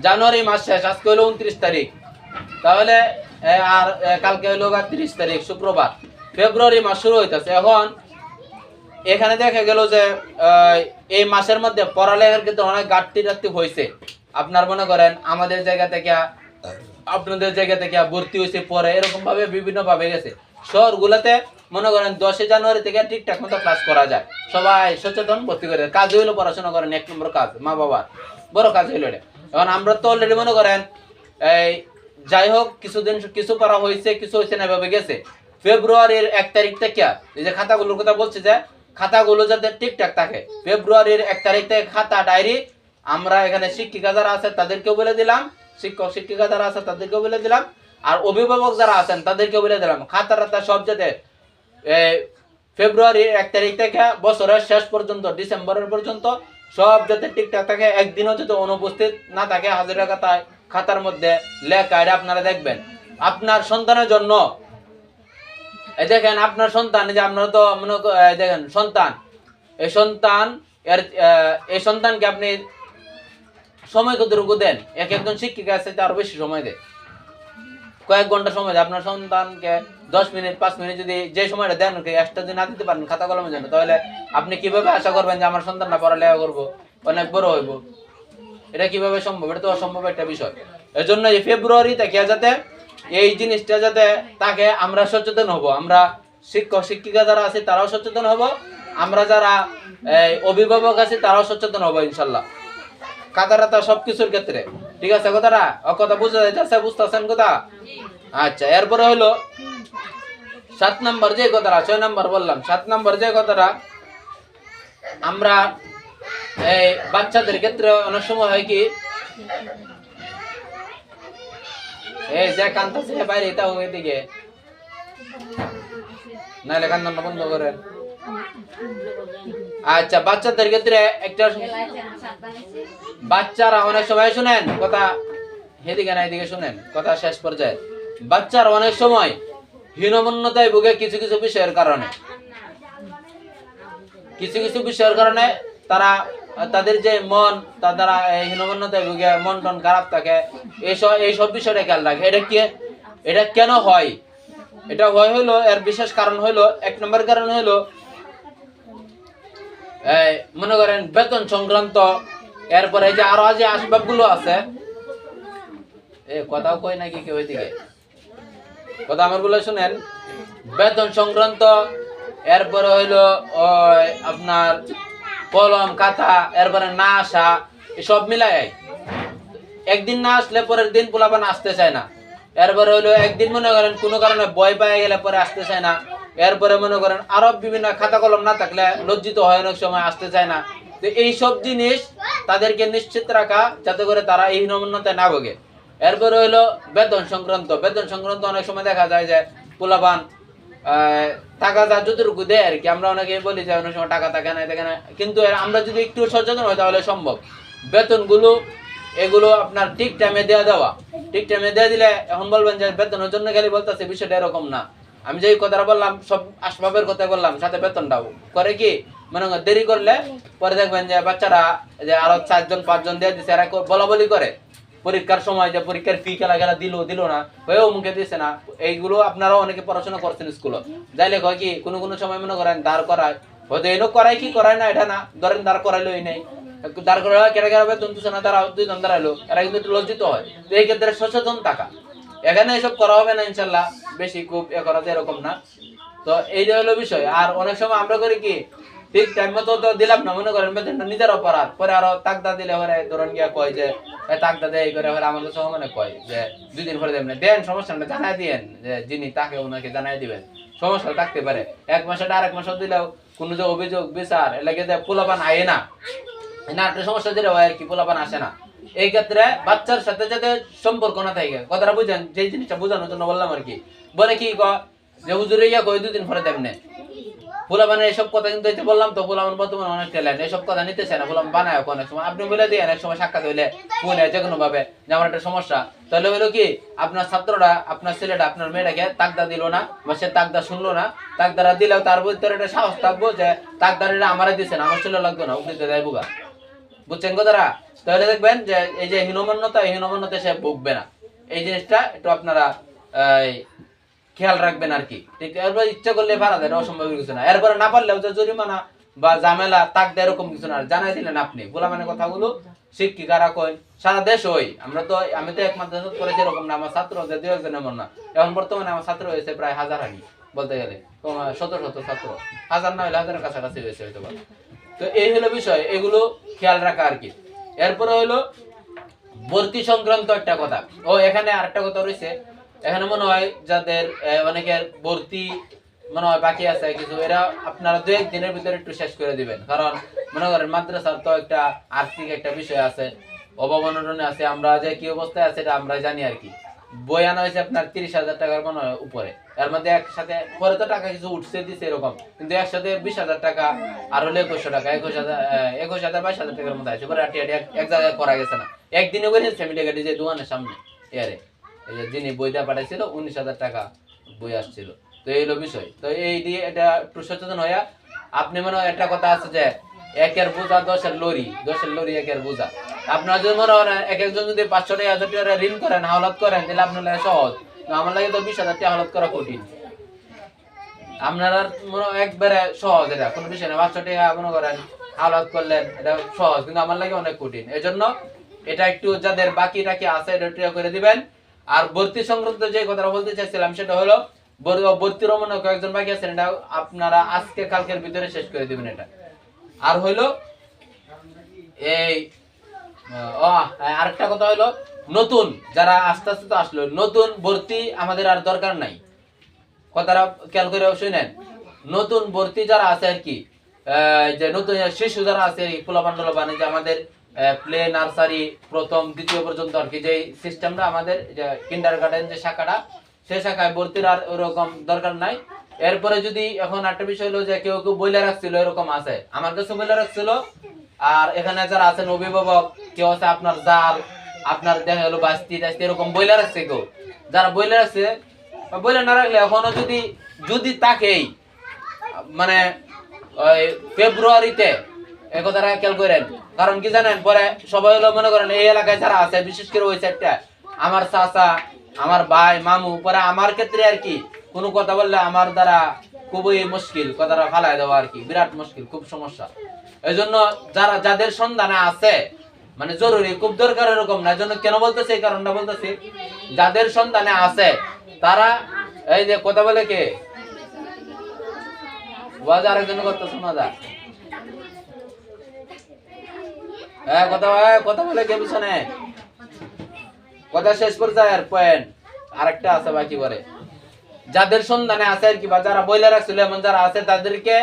জানুয়ারি মাস শেষ, আজকে হলো 29 তারিখ, তাহলে আর কালকে হলো 30 তারিখ শুক্রবার, ফেব্রুয়ারি মাস শুরু হইতেছে। এখন এখানে দেখা গেল যে এই মাসের মধ্যে পড়ালেখার ক্ষেত্রে অনেক ঘাটতি হয়েছে। আপনার মনে করেন আমাদের জায়গা থেকে আপনাদের জায়গা থেকে ভর্তি হয়েছে পরে, এরকম ভাবে বিভিন্ন ভাবে গেছে। শহরগুলোতে মনে করেন 10 জানুয়ারি থেকে ঠিকঠাক মতো ক্লাস করা যায়, সবাই সচেতন ভর্তি করে। কাজ হইলো পড়াশোনা করেন, 1 নম্বর কাজ, মা বাবার বড় কাজ হইলো এটা। এখন আমরা তো অলরেডি মনে করেন এই যাই হোক কিছুদিন কিছু করা হয়েছে, কিছু হয়েছে না, এভাবে গেছে। ফেব্রুয়ারির 1 তারিখ থেকে এই যে খাতাগুলোর কথা বলছি, যে খাতাগুলো যাতে ঠিকঠাক থাকে, ফেব্রুয়ারির 1 তারিখ থেকে খাতা ডায়েরি আমরা এখানে শিক্ষিকা যারা আছে তাদেরকেও বলে দিলাম, শিক্ষক শিক্ষিকা যারা আছে তাদেরকেও বলে দিলাম, আর অভিভাবক যারা আছেন তাদেরকেও বলে দিলাম, খাতা টাতা সব যাতে ফেব্রুয়ারির 1 তারিখ থেকে বছরের শেষ পর্যন্ত ডিসেম্বরের পর্যন্ত সব যাতে ঠিকঠাক থাকে, একদিনও যাতে অনুপস্থিত না থাকে হাজিরা খাতার মধ্যে লেখা। এটা আপনারা দেখবেন আপনার সন্তানের জন্য। এই দেখেন আপনার সন্তান, যে আপনারা তো মনে দেখেন সন্তান, এই সন্তানকে আপনি সময় কতটুকু দেন? একজন শিক্ষিকা আছে তার বেশি সময় দেয়, কয়েক ঘন্টা সময় দেয়। আপনার সন্তানকে 10 মিনিট 5 মিনিট যদি যে সময়টা দেন এক্সট্রা যদি না দিতে পারেন খাতা কলমের জন্য, তাহলে আপনি কিভাবে আশা করবেন যে আমার সন্তানটা পড়ালেখা করবো, অনেক বড় হইব? এটা কিভাবে সম্ভব? এটা তো অসম্ভব একটা বিষয়। এর জন্য এই ফেব্রুয়ারি থেকে যাতে এই জিনিসটা যাতে তাকে আমরা সচেতন হব, আমরা শিক্ষক শিক্ষিকা যারা আছে তারাও সচেতন হব, আমরা যারা অভিভাবক আছি তারাও সচেতন হব ইনশাল্লাহ, খাতা সবকিছুর ক্ষেত্রে। ঠিক আছে কথাটা? কথা বুঝা যাইতেছে? বুঝতেছেন কথা? আচ্ছা, এরপরে হলো 7 নম্বর যে কথাটা, 6 নম্বর বললাম, 7 নম্বর যে কথাটা, আমরা এই বাচ্চাদের ক্ষেত্রে অনেক সময় হয় কি, এই যে কান্দাছে বাইরে এটা ওই দিকে, নাহলে কান্দাটা বন্ধ করেন। আচ্ছা, বাচ্চাদের ক্ষেত্রে একটা, বাচ্চারা অনেক সময় শুনেন কথা, এদিকে না এদিকে শুনেন কথা, শেষ পর্যায়ে বাচ্চারা অনেক সময় হীনমন্যতায় ভুগে কিছু কিছু বিষয়ের কারণে, তারা তাদের যে মন, তারা হীনমন্যতায় ভুগে মন টন খারাপ থাকে, এইসব বিষয়টা খেয়াল রাখে। এটা কেন হয়? এটা হইলো এর বিশেষ কারণ হইলো, 1 নম্বর কারণ হইলো মনে করেন বেতন সংক্রান্ত, এরপরে যে আরো যে আসবাবগুলো আছে, কথাও কই নাকি কেউ ওইদিকে, কথা আমার বলে শুনেন, বেতন সংক্রান্ত, এরপরে হইলো আপনার কলম খাতা, এরপরে না আসা, এসব মিলাই একদিন না আসলে পরের দিন পোলাপান আসতে চায় না। এরপরে হইলো একদিন মনে করেন কোনো কারণে ভয় পেয়ে গেলে পরে আসতে চায় না। এরপরে মনে করেন আরো বিভিন্ন খাতা কলম না থাকলে লজ্জিত হয়, অনেক সময় আসতে চায় না। তো এইসব জিনিস তাদেরকে নিশ্চিত রাখা যাতে করে তারা এই হীনমন্যতায় না ভোগে। এরপরে হইলো বেতন সংক্রান্ত, অনেক সময় দেখা যায় যে পোলাপান টাকা যা যতটুকু দেয় আর কি, আমরা অনেকে বলি যে অনেক সময় টাকা থাকে না, কিন্তু আমরা যদি একটু সচেতন হই তাহলে সম্ভব। বেতনগুলো এগুলো আপনার ঠিক টাইমে ঠিক টাইমে দেওয়া দিলে, এখন বলবেন যে বেতনের জন্য খালি বলতেছে, বিষয়টা এরকম না। আমি যে কথাটা বললাম সব আসবাবের কথা বললাম, সাথে বেতনটাও করে কি মানে দেরি করলে পরে দেখবেন যে বাচ্চারা যে আরো 4 জন 5 জন দিয়ে দিচ্ছে, এরা বলা বলি করে পরীক্ষার সময়, যে পরীক্ষার ফি খেলা দিল না, হয়েও মুখে দিচ্ছে না। এইগুলো আপনারাও অনেকে পড়াশোনা করছেন স্কুলে, যাইলে কয় কি কোনো সময় মনে করেন দাঁড় করায়, হয়তো এলো করায় কি করায় না এটা না, ধরেন দাঁড় করাইলোই নেই, দাঁড় করা কেটে বেতন দিচ্ছে না, তারা 2 জন দাঁড়াইলো, এরা কিন্তু একটু লজ্জিত হয়। তো এই ক্ষেত্রে সচেতন থাকা, এখানে এসব করা হবে না ইনশাল্লাহ, বেশি খুব করা এরকম না। তো এইটা হলো বিষয়। আর অনেক সময় আমরা করি কি, ঠিক টাইম মতো তো দিলাম না, মনে করেন বেতনটা নিজের অপরাধ, পরে আরো তাকদা দিলে পরে ধরেন গিয়া কয় যে তাকদা দেয় করে, আমার কাছে মানে কয় যে 2 দিন পরে দেন সমস্যা না, জানাই দিয়েন যে যিনি তাকে ওনাকে জানাই দিবেন, সমস্যা থাকতে পারে। 1 মাসে আরেক মাসে দিলেও কোনো যে অভিযোগ বিচার এলাকে যে পোলাপান আয় না, একটা সমস্যা দিলে হয় আর কি, পোলাপান আসে না। এই ক্ষেত্রে বাচ্চার সাথে যাতে সম্পর্ক না থাকে, কথাটা বুঝেন, যে জিনিসটা বোঝানোর জন্য বললাম আর কি। বলে কি যে হুজুরে ইয়া কয় 2 দিন পরে দেবনে, পোলাপানের এইসব কথা কিন্তু এই যে বললাম তো, পোলাপান বর্তমানে অনেক ট্যালেন্ট, এইসব কথা নিতেছে না, পোলাপান বানায় অনেক সময়। আপনি বলে দিয়ে অনেক সময় সাক্ষাৎ হইলে ফোনে যে কোনো ভাবে যে আমার একটা সমস্যা, তাহলে হলো কি আপনার ছাত্রটা, আপনার ছেলেটা আপনার মেয়েটাকে তাকদা দিল না, বা সে তাকদা শুনলো না, তাকদারা দিলেও তার ভিতরে একটা সাহস থাকবো যে তাকদারিটা আমারে দিচ্ছেন, আমার ছেলে লাগতো না, উঠতে দেয় বুগা। বুঝছেন কথাটা? তাহলে দেখবেন যে এই যে হীনমন্যতা, এই হীনমন্যতা সে ভুগবে না। এই জিনিসটা একটু আপনারা খেয়াল রাখবেন আর কি। ঠিক, এরপর ইচ্ছা করলে পারা যায়, অসম্ভব কিছু না। এরপরে না পারলেও যে জরিমানা বা ঝামেলা তাকদা এরকম কিছু না, জানাই দিলেন আপনি। গোলামানের কথাগুলো শিক্ষিকারা কই, সারা দেশ হই, আমরা তো, আমি তো একমাত্র করেছি এরকম না, আমার ছাত্র যে দু একজন এমন না। এখন বর্তমানে আমার ছাত্র হয়েছে প্রায় 1000 আগে, বলতে গেলে শত শত ছাত্র, 1000 না হলে 1000-এর কাছাকাছি হয়েছে হয়তো। তো এই হলো বিষয়, এগুলো খেয়াল রাখা আর কি। এরপরে হলো ভর্তি সংক্রান্ত একটা কথা। ও এখানে আরেকটা কথা রয়েছে, এখানে মনে হয় যাদের অনেকের ভর্তি মনে হয় বাকি আছে কিছু, এরা আপনারা 2-1 দিনের ভিতরে একটু শেষ করে দিবেন। কারণ মনে করেন মাদ্রাসার তো একটা আর্থিক একটা বিষয় আছে, অভাব অনটনে আছে, আমরা যে কি অবস্থায় আছে এটা আমরা জানি আর কি। বই আনা হয়েছে আপনার 30,000 টাকার মনে হয় উপরে, এর মধ্যে একসাথে পরে তো টাকা কিছু উঠছে দিচ্ছে এরকম, কিন্তু একসাথে 20,000 টাকা আর হলে 2100 টাকা, 21,000 22,000 টাকার মধ্যে আছে। পরে এক জায়গায় করা গেছে না, একদিনে করে ফ্যামিলি গাড়ি যে দোকানের সামনে এরে, এই যে যিনি বইটা পাঠাইছিল 19,000 টাকা বই আসছিল। তো এই হলো বিষয়। তো এই দিয়ে এটা একটু সচেতন হইয়া, আপনি মনে হয় একটা কথা আছে যে একের বোঝা 10-এর লরি, 10-এর লরি একের বোঝা। আপনার যদি মনে হয় এক একজন যদি 500 টাকা 1000 টাকা ঋণ করেন, হাওলাত করেন, তাহলে আপনার লাগে সহজ, আমার লাগে তো 20,000 টাকা হাওলাত করা কঠিন। আপনারা মনে একবারে সহজ, এটা কোনো বিষয় না। 500 টাকা মনে করেন হাওলাত করলেন, এটা সহজ, কিন্তু আমার লাগে অনেক কঠিন। এই জন্য এটা একটু যাদের বাকি টাকি আছে এটা করে দিবেন। আর ভর্তি সংক্রান্ত যে কথাটা বলতে চাইছিলাম সেটা হলো, ভর্তির মনে কয়েকজন বাকি আছেন, এটা আপনারা আজকে কালকের ভিতরে শেষ করে দিবেন এটা। আর হইলো এই আরেকটা কথা হলো, নতুন যারা আস্তে আস্তে তো আসলো, নতুন ভর্তি আমাদের আর দরকার নাই, কথাটা খেয়াল করে শুনেন। নতুন ভর্তি যারা আছে আর কি, যে নতুন শিশু যারা আছে পোলাপান্ডল বানে, যে আমাদের প্লে নার্সারি প্রথম দ্বিতীয় পর্যন্ত আর কি, যে সিস্টেমটা আমাদের কিন্ডার গার্ডেন যে শাখাটা, সেই শাখায় ভর্তির আর ওরকম দরকার নাই। এরপরে যদি এখন একটা বিষয় হলো যে কেউ কেউ বইলে রাখছিল, এরকম আছে, আমার কাছে বইলে রাখছিল। আর এখানে যারা আছেন অভিভাবক, কেউ আছে আপনার জাল, আপনার দেখা গেলো বাস্তি টাস্তি এরকম বইলে রাখছে, কেউ যারা বইলে রাখছে, বইলে না রাখলে এখনো যদি যদি তাকেই মানে ওই ফেব্রুয়ারিতে এই কথাটা খেয়াল করেন। কারণ কি জানেন, পরে সবাই হলো মনে করেন এই এলাকায় যারা আছে, বিশেষ করে ওই সাইডটা আমার চাচা, আমার ভাই, মামু, পরে আমার ক্ষেত্রে আর কি কোনো কথা বললে আমার দ্বারা খুবই মুশকিল, কথাটা ফালাই দেওয়া আর কি, বিরাট মুশকিল, খুব সমস্যা। এই জন্য যারা যাদের সন্ধানে আছে, মানে জরুরি খুব দরকার এরকম না, এই জন্য কেন বলতেছি, এই কারণটা বলতেছি, যাদের সন্ধানে আছে তারা, এই যে কথা বলে কে ওয়াজ আরেকজন কথা শোনা যায়, কথা বলে কে পিছনে, কথা শেষ পর্যায়ে আর পয়েন্ট আরেকটা আছে বাকি পরে। যাদের সন্ধানে আছে আর কি, বা যারা বইলে রাখছিল এমন যারা আছে, তাদেরকে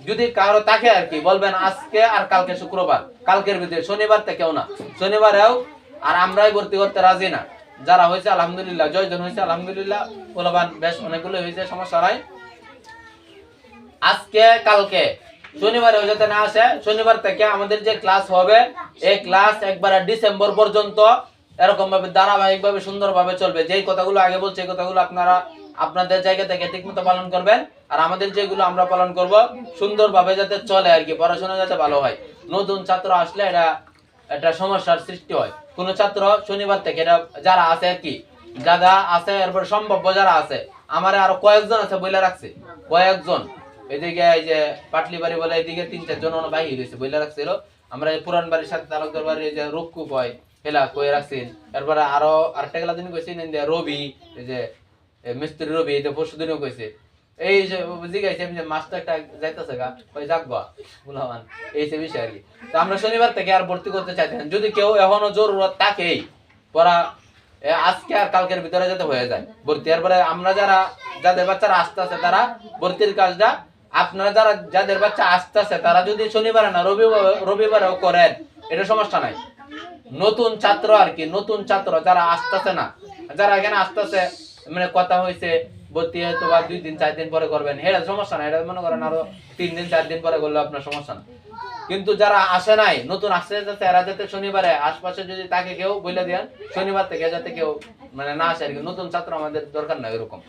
যদি কারো থাকে আর কি বলবেন আজকে আর কালকে শুক্রবার, কালকের ভিতরে, শনিবার থেকেও না, শনিবারেও। আর আমরাই ভর্তি করতে রাজি না, যারা হয়েছে আলহামদুলিল্লাহ, জয়জন হয়েছে আলহামদুলিল্লাহ, পোলাপান বেশ অনেকগুলো হয়েছে, সমস্যা নাই। আজকে কালকে শনিবারে যাতে না আসে, শনিবার থেকে আমাদের যে ক্লাস হবে, এই ক্লাস একবারে ডিসেম্বর পর্যন্ত এরকম ভাবে ধারাবাহিক ভাবে সুন্দর ভাবে চলবে। যেই কথাগুলো আগে বলছি এই কথাগুলো আপনারা আপনাদের জায়গা থেকে ঠিকমতো পালন করবেন, আর আমাদের যেগুলো আমরা পালন করব সুন্দর ভাবে যাতে চলে আর কি, পড়াশোনা যাতে ভালো হয়। নতুন ছাত্র আসলে এটা একটা সমস্যার সৃষ্টি হয়। কোন ছাত্র শনিবার থেকে, এটা যারা আছে আর কি, যারা আছে এরপর সম্ভাব্য যারা আছে, আমার আরো কয়েকজন আছে বইলা রাখছে, কয়েকজন এদিকে এই যে পাটলি বাড়ি বলে এদিকে 3-4 জন বাহির হয়েছে বইলা রাখছিল। আমরা এই পুরান বাড়ির সাথে তালুকদার বাড়ির যে রুক্কু কয় হেলা কয়ে রাখছেন। এরপরে আরো আরেকটা গেলা দিন কইছেন রবি, এই যে মিস্ত্রি রবি, এই যে পরশু দিনও কইছে, এই যে জিগাইছে আমি যে মাস্টার একটা যাইতেছে গা ওই যাকবা বুলামান, এই সে বিষয় আর কি। তো আমরা শনিবার থেকে আর ভর্তি করতে চাইতেন, যদি কেউ এখনো জরুরত থাকেই পড়া আজকে আর কালকের ভিতরে যাতে হয়ে যায় ভর্তি। এরপরে আমরা যারা যাদের বাচ্চারা আসতে আছে তারা ভর্তির কাজটা, আপনারা যারা যাদের বাচ্চা আসতে আছে তারা যদি শনিবারে না রবিবারেও করেন, এটা সমস্যা নাই। নতুন ছাত্র আর কি, নতুন ছাত্র যারা আসতেছে না, যারা এখানে আসতেছে, মানে কথা হয়েছে ভর্তি হয়তো বা 2 দিন 4 দিন পরে করবেন, এটা সমস্যা না। এটা মনে করেন আরো 3 দিন 4 দিন পরে করলে আপনার সমস্যা না। কিন্তু যারা আসে নাই, নতুন আসছে যাতে, এরা যাতে শনিবারে আশপাশে যদি তাকে কেউ বলে দেন শনিবার থেকে যাতে কেউ মানে না আসে আর কি। নতুন ছাত্র আমাদের দরকার নাই এরকম,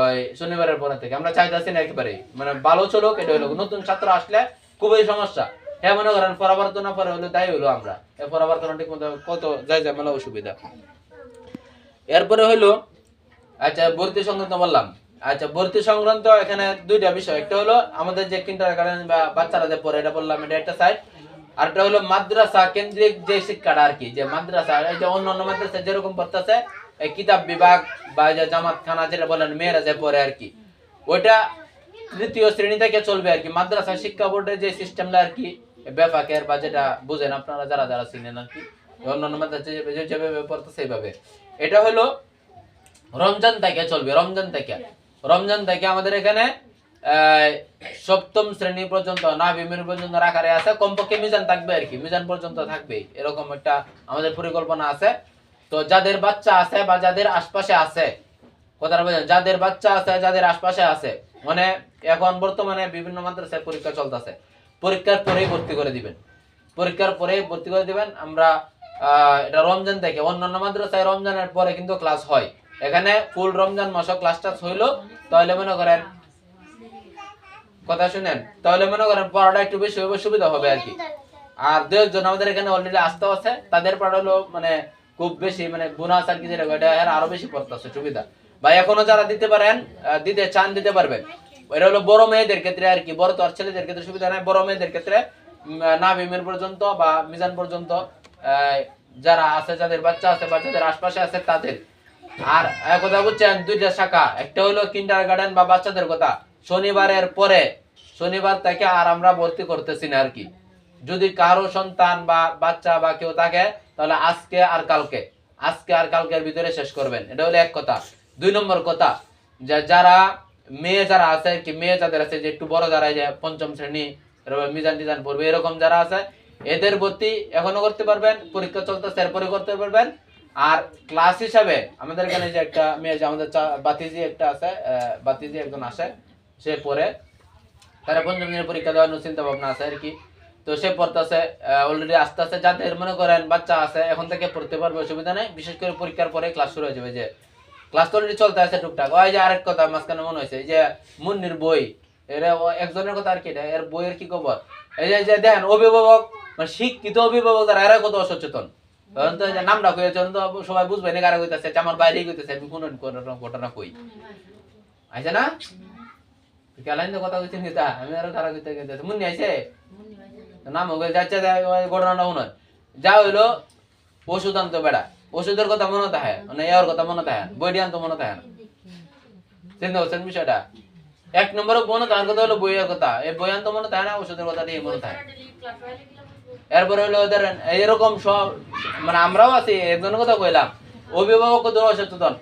ওই শনিবারের পরে থেকে আমরা চাইতেছি না একেবারে মানে ভালো চলুক। এটা হলো নতুন ছাত্র আসলে খুবই সমস্যা। হ্যাঁ মনে করেন পরাবর্তন পরে হলো তাই হলো আমরা এই পরাবর্তন ঠিক মতো কত যাই ঝামেলা অসুবিধা। এরপরে হইলো আচ্ছা ভর্তি সংক্রান্ত বললাম। আচ্ছা ভর্তি সংক্রান্ত এখানে দুইটা বিষয়, একটা হলো আমাদের যে কিন্ডারগার্টেন বা বাচ্চারা যে পড়ে এটা বললাম, এটা একটা সাইড। আর একটা হলো মাদ্রাসা কেন্দ্রিক যে শিক্ষাটা আর কি, যে মাদ্রাসা এই যে অন্যান্য মাদ্রাসা যেরকম পড়তেছে এই কিতাব বিভাগ বা যে জামাত খানা যেটা বলেন মেয়েরা যে পড়ে আর কি, ওইটা তৃতীয় শ্রেণী থেকে চলবে আর কি। মাদ্রাসা শিক্ষা বোর্ডের যে সিস্টেমটা আর কি বেফাকের বা যেটা বুঝেন আপনারা যারা যারা চিনেন আর কি, অন্যান্য মাদ্রাসা যেভাবে পড়তেছে এইভাবে। এটা হলো রমজান থেকে চলবে। রমজান থেকে আমাদের এখানে সপ্তম শ্রেণী পর্যন্ত না বিমের পর্যন্ত রাখারে আছে, কমপক্ষে মিজান থাকবে আর কি, মিজান পর্যন্ত থাকবে এরকম একটা আমাদের পরিকল্পনা আছে। তো যাদের বাচ্চা আছে বা যাদের আশপাশে আছে, কথাটা বুঝেন, যাদের বাচ্চা আছে যাদের আশপাশে আছে, মানে এখন বর্তমানে বিভিন্ন মাদ্রাসায় পরীক্ষা চলতেছে, পরীক্ষার পরেই ভর্তি করে দিবেন, পরীক্ষার পরেই ভর্তি করে দিবেন। আমরা এটা রমজান থেকে, অন্যান্য মাদ্রাসায় রমজানের পরে কিন্তু ক্লাস হয়, এখানে ফুল রমজান মাসও ক্লাসটা হইলো। তাহলে মনে করেন কথা শুনেন, তাহলে মনে করেন পড়াটা একটু বেশি হবে, সুবিধা হবে আর কি। আর দু একজন আমাদের এখানে অলরেডি আসতে আছে, তাদের পড়া হলো মানে খুব বেশি মানে বোনাস আর কি, যেটা এটা আরো বেশি পড়তেছে সুবিধা। বা এখনো যারা দিতে পারেন দিতে চান দিতে পারবেন। এটা হলো বড় মেয়েদের ক্ষেত্রে আর কি, বড় তো আর ছেলেদের ক্ষেত্রে সুবিধা নাই, বড় মেয়েদের ক্ষেত্রে নাভিমের পর্যন্ত বা মিজান পর্যন্ত যারা আছে, যাদের বাচ্চা আছে বা যাদের আশপাশে আছে তাদের। আর কথা বুঝছেন, দুইটা শাখা, একটা হলো কিন্ডারগার্টেন বা বাচ্চাদের কথা, শনিবারের পরে, শনিবার থেকে আর আমরা ভর্তি করতেছি না আর কি। যদি কারো সন্তান বা বাচ্চা বা কেউ থাকে তাহলে আজকে আর কালকের ভিতরে শেষ করবেন, এটা হলো এক কথা। 2 নম্বর কথা, যে যারা মেয়ে যারা আছে কি, মেয়ে যাদের আছে যে একটু বড় যারা, যে পঞ্চম শ্রেণী মিজান টিজান পড়বে এরকম যারা আছে, এদের ভর্তি এখনো করতে পারবেন, পরীক্ষা চলতেছে এরপরে করতে পারবেন। আর ক্লাস হিসাবে আমাদের এখানে যে একটা মেয়ে, যে আমাদের বাতিজি একটা আছে, বাতিজি একজন আসে, সে পড়ে, তারা পঞ্চম দিনের পরীক্ষা দেওয়ার চিন্তা ভাবনা আছে আর কি। তো সে পড়তেছে অলরেডি আস্তে আস্তে, যাদের মনে করেন বাচ্চা আছে এখন থেকে পড়তে পারবে, অসুবিধা নেই। বিশেষ করে পরীক্ষার পরে ক্লাস শুরু হয়ে যাবে, যে ক্লাস তো অলরেডি চলতে আছে টুকটাক। ওই যে আরেক কথা মাঝখানে মনে হয়েছে, এই যে মুন্নির বই, এর একজনের কথা আর কি, এর বইয়ের কি খবর, এই যে দেখেন অভিভাবক মানে শিক্ষিত অভিভাবক যারা, এরা কত অসচেতন। তখন তো নামটা কইছে তো সবাই বুঝবে না কারা কইতাছে, আমার বাইরেই কইতাছে, আমি কোন ঘটনা কই আইছে না কেলাইন তো কথা কইছেন কিতা, আমি আরো কারা কইতে গেছে মুন্নি আইছে নাম হয়ে যাচ্ছে, ঘটনাটা মনে যা হইলো ওষুধ আনতো বেড়া, ওষুধের কথা মনে থাকে মানে এর কথা মনে থাকে, বইটি আনতো মনে থাকে না। চিন্তা করছেন বিষয়টা? 1 নম্বরে মনে থাকার কথা হলো বইয়ের কথা, এই বই আনতো মনে থাকে না, ওষুধের কথা দিয়ে মনে থাকে। এরপরে হলো ধরেন এরকম সব মানে আমরাও আছি, একজনের কথা কইলাম, অভিভাবক অসচেতন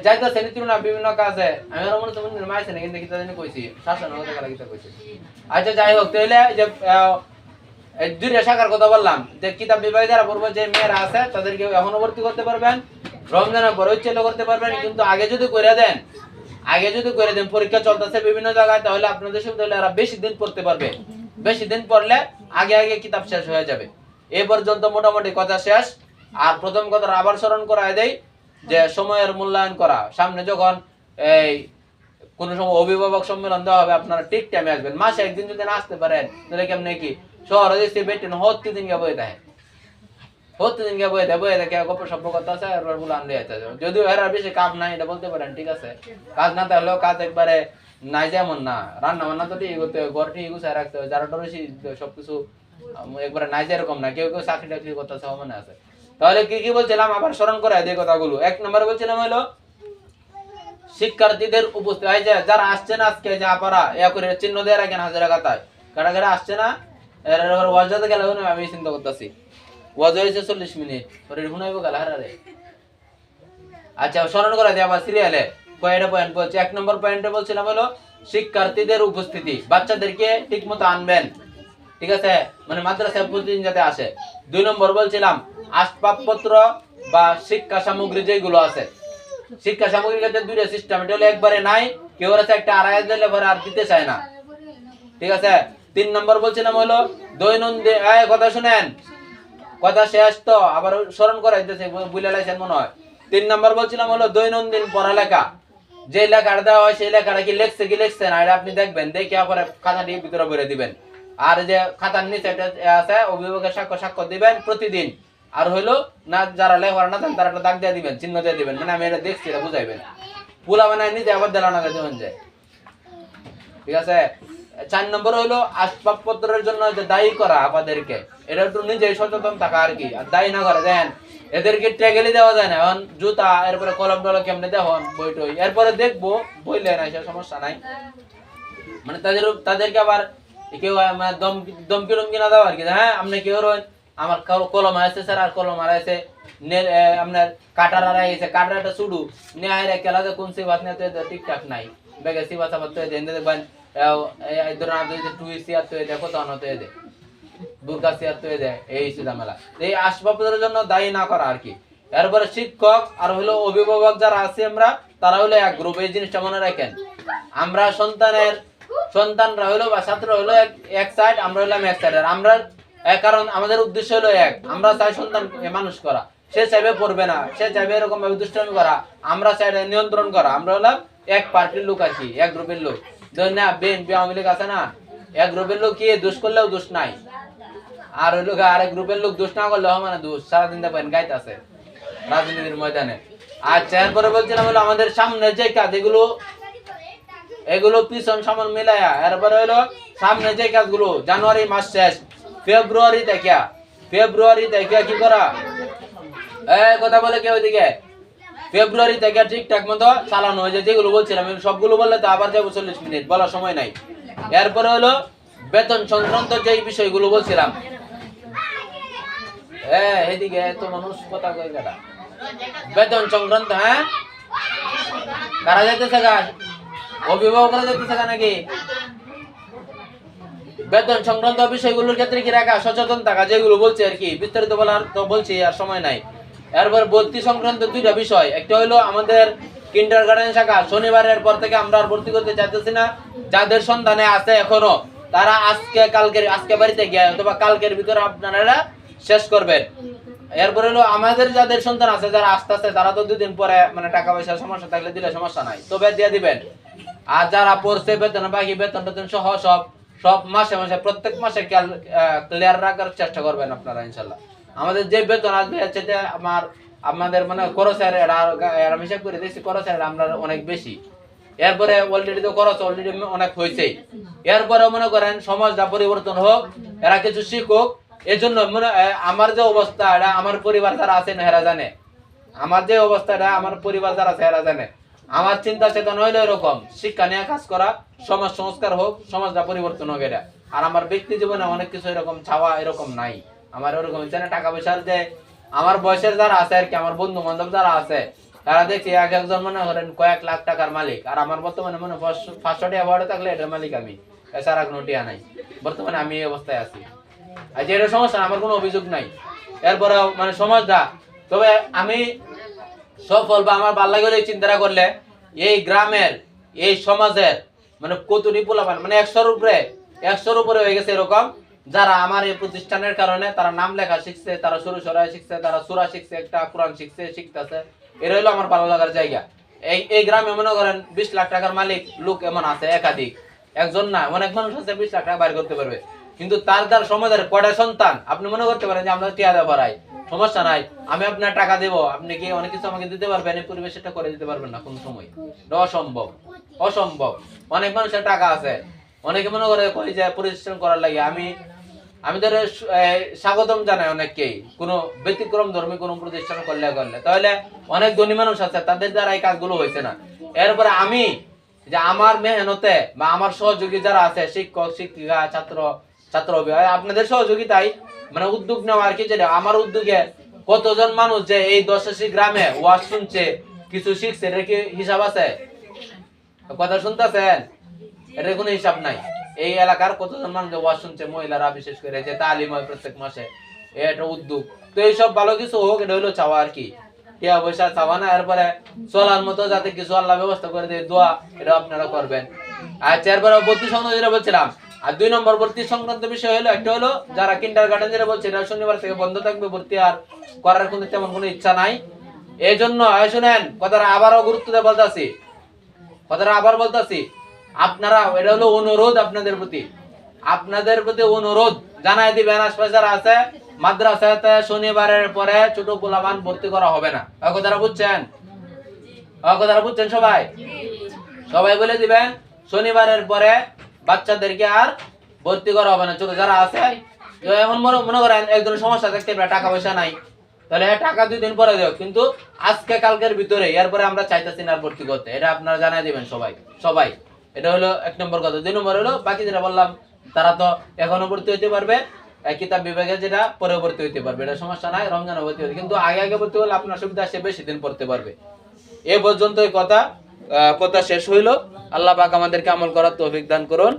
যাইতেছে নিত্য না বিভিন্ন কাজে। আমি আর মনে হচ্ছে মাইছে না, কিন্তু কিতা জানি কইছি শাসন কথা কারা কিতা কইছি। আচ্ছা যাই হোক, তাহলে যে দুইটা শাখার কথা বললাম, যে কিতাব বিভাগে যারা পড়বে, যে মেয়েরা আছে তাদেরকে এখনো ভর্তি করতে পারবেন, রমজানের পরে উচ্চলে করতে পারবেন। কিন্তু আগে যদি করে দেন পরীক্ষা চলতেছে বিভিন্ন জায়গায়, তাহলে আপনাদের সুবিধা হলে এরা বেশি দিন পড়তে পারবে, বেশি দিন পড়লে আগে কিতাব শেষ হয়ে যাবে। এই পর্যন্ত মোটামুটি কথা শেষ। আর প্রথম কথা আবার স্মরণ করায় দেই, যে সময়ের মূল্যায়ন করা, সামনে যখন এই কোন সময় অভিভাবক সম্মেলন দেওয়া হবে, আপনারা ঠিক টাইমে আসবেন। মাসে একদিন যদি না আসতে পারেন তাহলে কেমন কি শহরে দেশে বেটেন হতে দিন গিয়ে বই দেয়, বই দেখে গল্প সভ্য কথা আছে, আর বলে আনলে যদিও এর বেশি কাজ নাই এটা বলতে পারেন, ঠিক আছে, কাজ না থাকলেও কাজ একবারে নাই যেমন না, রান্না বান্না তো ঠিক করতে হবে, ঘর ঠিক গুছায় রাখতে হবে, যারা বেশি সবকিছু একবারে নাই যে এরকম না, কেউ চাকরি টাকরি করতেছে মনে আছে। তাহলে কি বলছিলাম, আবার স্মরণ করাই দিয়ে কথাগুলো। 1 নম্বরে বলছিলাম হলো শিক্ষার্থীদের উপস্থিত, এই যে যারা আসছে না আজকে, যে আপারা ইয়া করে চিহ্ন দিয়ে রাখেন হাজারা কাতায়, কারা আসছে না, ওয়াজাতে গেলে আমি চিন্তা করতেছি, ওয়াজ হয়েছে 40 মিনিট পরে শুনাইবো গেল হারারে। আচ্ছা স্মরণ করা দিয়ে আবার সিরিয়ালে কয়টা পয়েন্ট বলছি। 1 নম্বর পয়েন্টে বলছিলাম হলো শিক্ষার্থীদের উপস্থিতি, বাচ্চাদেরকে ঠিক মতো আনবেন, ঠিক আছে, মানে মাদ্রাসায় প্রতিদিন যাতে আসে। 2 নম্বর বলছিলাম আসবাবপত্র বা শিক্ষা সামগ্রী যেগুলো আছে শিক্ষা সামগ্রীর ক্ষেত্রে দুইটা সিস্টেম, এটা হলো একবারে নাই, কেউ আছে একটা আড়াই দিলে পরে আর দিতে চায় না, ঠিক আছে। 3 নম্বর বলছিলাম হলো দৈনন্দিন, কথা শুনেন, কথা শেষ তো আবার স্মরণ করাইতেছে, বুঝে লাইছেন মনে হয়। 3 নম্বর বলছিলাম হলো দৈনন্দিন পড়ালেখা, যে লেখাটা দেওয়া হয় সেই লেখাটা কি লেখছে না এটা আপনি দেখবেন, দেখে পরে খাতাটি ভিতরে ভরে দিবেন। আর যে খাতার নিচে আছে অভিভাবকের স্বাক্ষর দিবেন প্রতিদিন। আর হইলো না যারা লেখার না তারা একটা দাগ দিয়ে দিবেন, চিহ্ন দিয়ে দিবেন, মানে আমি এটা দেখছি এটা বুঝাইবেন। পুলা বানায় নিজে আবার দেলানা দেবেন যায়, ঠিক আছে। 4 নম্বর হইলো আসবাবপত্রের জন্য যে দায়ী করা আমাদেরকে, এটা একটু নিজেই সচেতন থাকা আর কি, আর দায়ী না করে দেন এদেরকে টেগেলি দেওয়া যায় না। এখন জুতা, এরপরে কলম টলম কেমনে দেখুন, বই টই, এরপরে দেখবো বইলে না, সে সমস্যা নাই, মানে তাদেরকে আবার কেউ দমকি টমকি না দেওয়া আর কি, হ্যাঁ আপনি কেউ রয়েন আমার কলম আছে স্যার, আর কলম আর আছে আপনার কাটার আর আছে, কাটারটা শুরু নেয় খেলা যে কোন সিবাস নিয়ে ঠিকঠাক নাই, বেগে সিবাস আবার তো দেন দেখবেন এই আসবাবপত্রের জন্য দায়ী না করা আর কি। এরপরে শিক্ষক আর হলো অভিভাবক যারা আছে আমরা, তারা হলো এক গ্রুপ, এই জিনিসটা মনে রাখেন। আমরা সন্তানরা হলো বা ছাত্র হলো এক সাইড, আমরা হইলাম এক সাইড, আর আমরা কারণ আমাদের উদ্দেশ্য হলো এক, আমরা চাই সন্তান মানুষ করা, সে চাইবে পড়বে না, সে চাইবে এরকম ভাবে দুষ্টামি করা, আমরা চাইবে নিয়ন্ত্রণ করা, আমরা হলাম এক পার্টির লোক আর কি, এক গ্রুপের লোক। না বিএনপি আওয়ামী লীগ আছে না, এক গ্রুপের লোক কি দোষ করলেও দোষ নাই, আর ওই লোক আরেক গ্রুপের লোক দোষ না করলেও মানে দোষ, সারাদিন দেখবেন গাইতে আছে রাজনীতির ময়দানে। আচ্ছা এরপরে বলছিলাম হলো আমাদের সামনে যে কাজ এগুলো পিছন সামন মিলায়া, এরপরে হলো সামনে যে কাজগুলো জানুয়ারি মাস শেষ, ফেব্রুয়ারি থেকে কি করা, কথা বলে কেউ দিকে ফেব্রুয়ারি থেকে ঠিকঠাক মতো চালানো হয়েছে, যেগুলো বলছিলাম সবগুলো বললে তো আবার যাবো 40 মিনিট, বলার সময় নাই। এরপরে হলো বেতন সংক্রান্ত যে বিষয়গুলো বলছিলাম, এদিকে তো মানুষ কথা কই কাটা, বেতন সংক্রান্ত, হ্যাঁ কারা যাইতেছে গা, অভিভাবকরা যাইতেছে গা নাকি, বেতন সংক্রান্ত বিষয়গুলোর ক্ষেত্রে কি রাখা, সচেতন থাকা, যেগুলো বলছি আর কি, বিস্তারিত বলার তো বলছি আর সময় নাই। এরপর ভর্তি সংক্রান্ত দুইটা বিষয়, একটা হলো আমাদের কিন্ডারগার্টেন শাখা শনিবারের পর থেকে আমরা আর ভর্তি করতে চাইতেছি না, যাদের সন্ধানে আছে এখনো তারা আজকে বাড়িতে গিয়ে অথবা কালকের ভিতরে আপনারা শেষ করবেন। এরপর হলো আমাদের যাদের সন্তান আছে যারা আসতেছে তারা তো 2 দিন পরে মানে টাকা পয়সা সমস্যা থাকলে দিলে সমস্যা নাই, তবে দিয়ে দিবেন। আর যারা পড়ছে বেতন বাকি বেতন সহ সব মাসে প্রত্যেক মাসে ক্লিয়ার রাখার চেষ্টা করবেন আপনারা ইনশাল্লাহ। আমাদের যে বেতন আসবে সেটা আমাদের মানে খরচের হিসাব করে দেখছি, খরচের আমরা অনেক বেশি, এরপরে অলরেডি তো খরচ অলরেডি অনেক হয়েছেই, এরপরে মনে করেন সমাজটা পরিবর্তন হোক, এরা কিছু শিখুক, এই জন্য মনে আমার যে অবস্থা এটা আমার পরিবার যারা আছে না এরা জানে, আমার যে অবস্থাটা আমার পরিবার যারা আছে এরা জানে, আমার চিন্তা চেতনা হইলো এরকম, শিক্ষা নিয়ে কাজ করা, সমাজ সংস্কার হোক, সমাজটা পরিবর্তন হোক এটা। আর আমার ব্যক্তি জীবনে অনেক কিছু এরকম চাওয়া এরকম নাই, আমার ওরকম জানে টাকা পয়সার যে আমার বয়সের যারা আছে আর কি, আমার বন্ধু বান্ধব যারা আছে তারা দেখছি একজন মনে করেন কয়েক লাখ টাকার মালিক, আর আমার বর্তমানে মনে 500 টাকা ভাড়া থাকলে এটার মালিক আমি, এছাড়া কোনো টিয়া নাই, বর্তমানে আমি এই অবস্থায় আছি। আচ্ছা এটা সমস্যা, আমার কোনো অভিযোগ নাই। এরপরে মানে সমাজটা, তবে আমি সফল বা আমার ভালো লাগে চিন্তা করলে এই গ্রামের এই সমাজের মানে কতটি পোলাপান মানে 100-র উপরে হয়ে গেছে এরকম, যারা আমার এই প্রতিষ্ঠানের কারণে তারা নাম লেখা শিখছে, তারা সরু সরাই শিখছে, তারা সূরা শিখছে, একটা কোরআন শিখতেছে, এর হলো আমার ভালো লাগার জায়গা। এই গ্রামে মনে করেন 20 লাখ টাকার মালিক লোক এমন আছে, একাধিক, একজন না অনেক মানুষ আছে 20 লাখ টাকা বাইর করতে পারবে, কিন্তু তার সমাজের কয়টা সন্তান আপনি মনে করতে পারেন যে আমরা টিয়া দেওয়া ভরাই, সমস্যা নাই, আমি আপনার টাকা দেবো, আপনি কি অনেক কিছু আমাকে দিতে পারবেন, এই পরিবেশ এটা করে দিতে পারবেন না কোনো সময়, অসম্ভব। অনেক মানুষের টাকা আছে, অনেকে মনে করে কই যে প্রতিষ্ঠান করার লাগে, আমি ধরে স্বাগতম জানাই অনেককেই, কোনো ব্যতিক্রম ধর্মী কোনো প্রতিষ্ঠান করলে তাহলে অনেক ধনী মানুষ আছে তাদের দ্বারা এই কাজগুলো হয়েছে না। এরপরে আমি যে আমার মেহনতে বা আমার সহযোগী যারা আছে, শিক্ষক শিক্ষিকা ছাত্র আপনাদের সহযোগিতায় মানে উদ্যোগ নেওয়া আর কি, যেটা আমার উদ্যোগে কতজন মানুষ যে এই 10 গ্রামে ওয়াজ শুনছে, কিছু শিখছে, এটা কি হিসাব আছে? কথা শুনতেছেন? এটার কোনো হিসাব নাই। এই এলাকার কতজন মানুষ ওয়াজ শুনছে, মহিলারা বিশেষ করে, যে তালিম হয় প্রত্যেক মাসে, এটা উদ্যোগ। তো এইসব ভালো কিছু হোক, এটা হলো চাওয়া আর কি। টিয়া পয়সা চাওয়া না, এরপরে চলার মতো যাতে কিছু আল্লাহ ব্যবস্থা করে দেয়, দোয়া এটা আপনারা করবেন। আচ্ছা, এরপরে ভর্তি সংক্রান্ত যেটা বলছিলাম, আর 2 নম্বর ভর্তি সংক্রান্ত বিষয় হলো, একটা হলো যারা কিন্ডারগার্টেন যেটা বলছে এটা শনিবার থেকে বন্ধ থাকবে, ভর্তি আর করার কোনো তেমন কোনো ইচ্ছা নাই। এই জন্য শুনেন কথাটা আবারও গুরুত্ব দিয়ে বলতেছি, কথাটা আবার বলতেছি, আপনারা এটা হলো অনুরোধ আপনাদের প্রতি অনুরোধ জানাই দিবেন, আশপাশে যারা আছে মাদ্রাসাতে শনিবারের পরে ছোট পোলাপান ভর্তি করা হবে না। কথাটা বুঝছেন? কথাটা বুঝছেন সবাই? সবাই বলে দিবেন শনিবারের পরে বাচ্চাদেরকে আর ভর্তি করা হবে না। ছোট যারা আছে, এমন মনে করেন একজনের সমস্যা থাকতে পারে, টাকা পয়সা নাই, তাহলে টাকা 2 দিন পরে দেও, কিন্তু আজকে কালকের ভিতরে এরপরে আমরা চাইতেছি না ভর্তি করতে, এটা আপনারা জানাই দিবেন সবাই। এটা হলো 1 নম্বর কথা। 2 নম্বর হলো বাকি যেটা বললাম, তারা তো এখনো ভর্তি হইতে পারবে, কিতাব বিভাগে যেটা পরে ভর্তি হইতে পারবে, এটা সমস্যা নাই, রমজানে ভর্তি হইতে, কিন্তু আগে ভর্তি হলে আপনার সুবিধা, সে বেশি দিন পড়তে পারবে। এ পর্যন্তই কথা শেষ হইল। আল্লাহ পাক আমাদেরকে আমল করার তৌফিক দান করুন।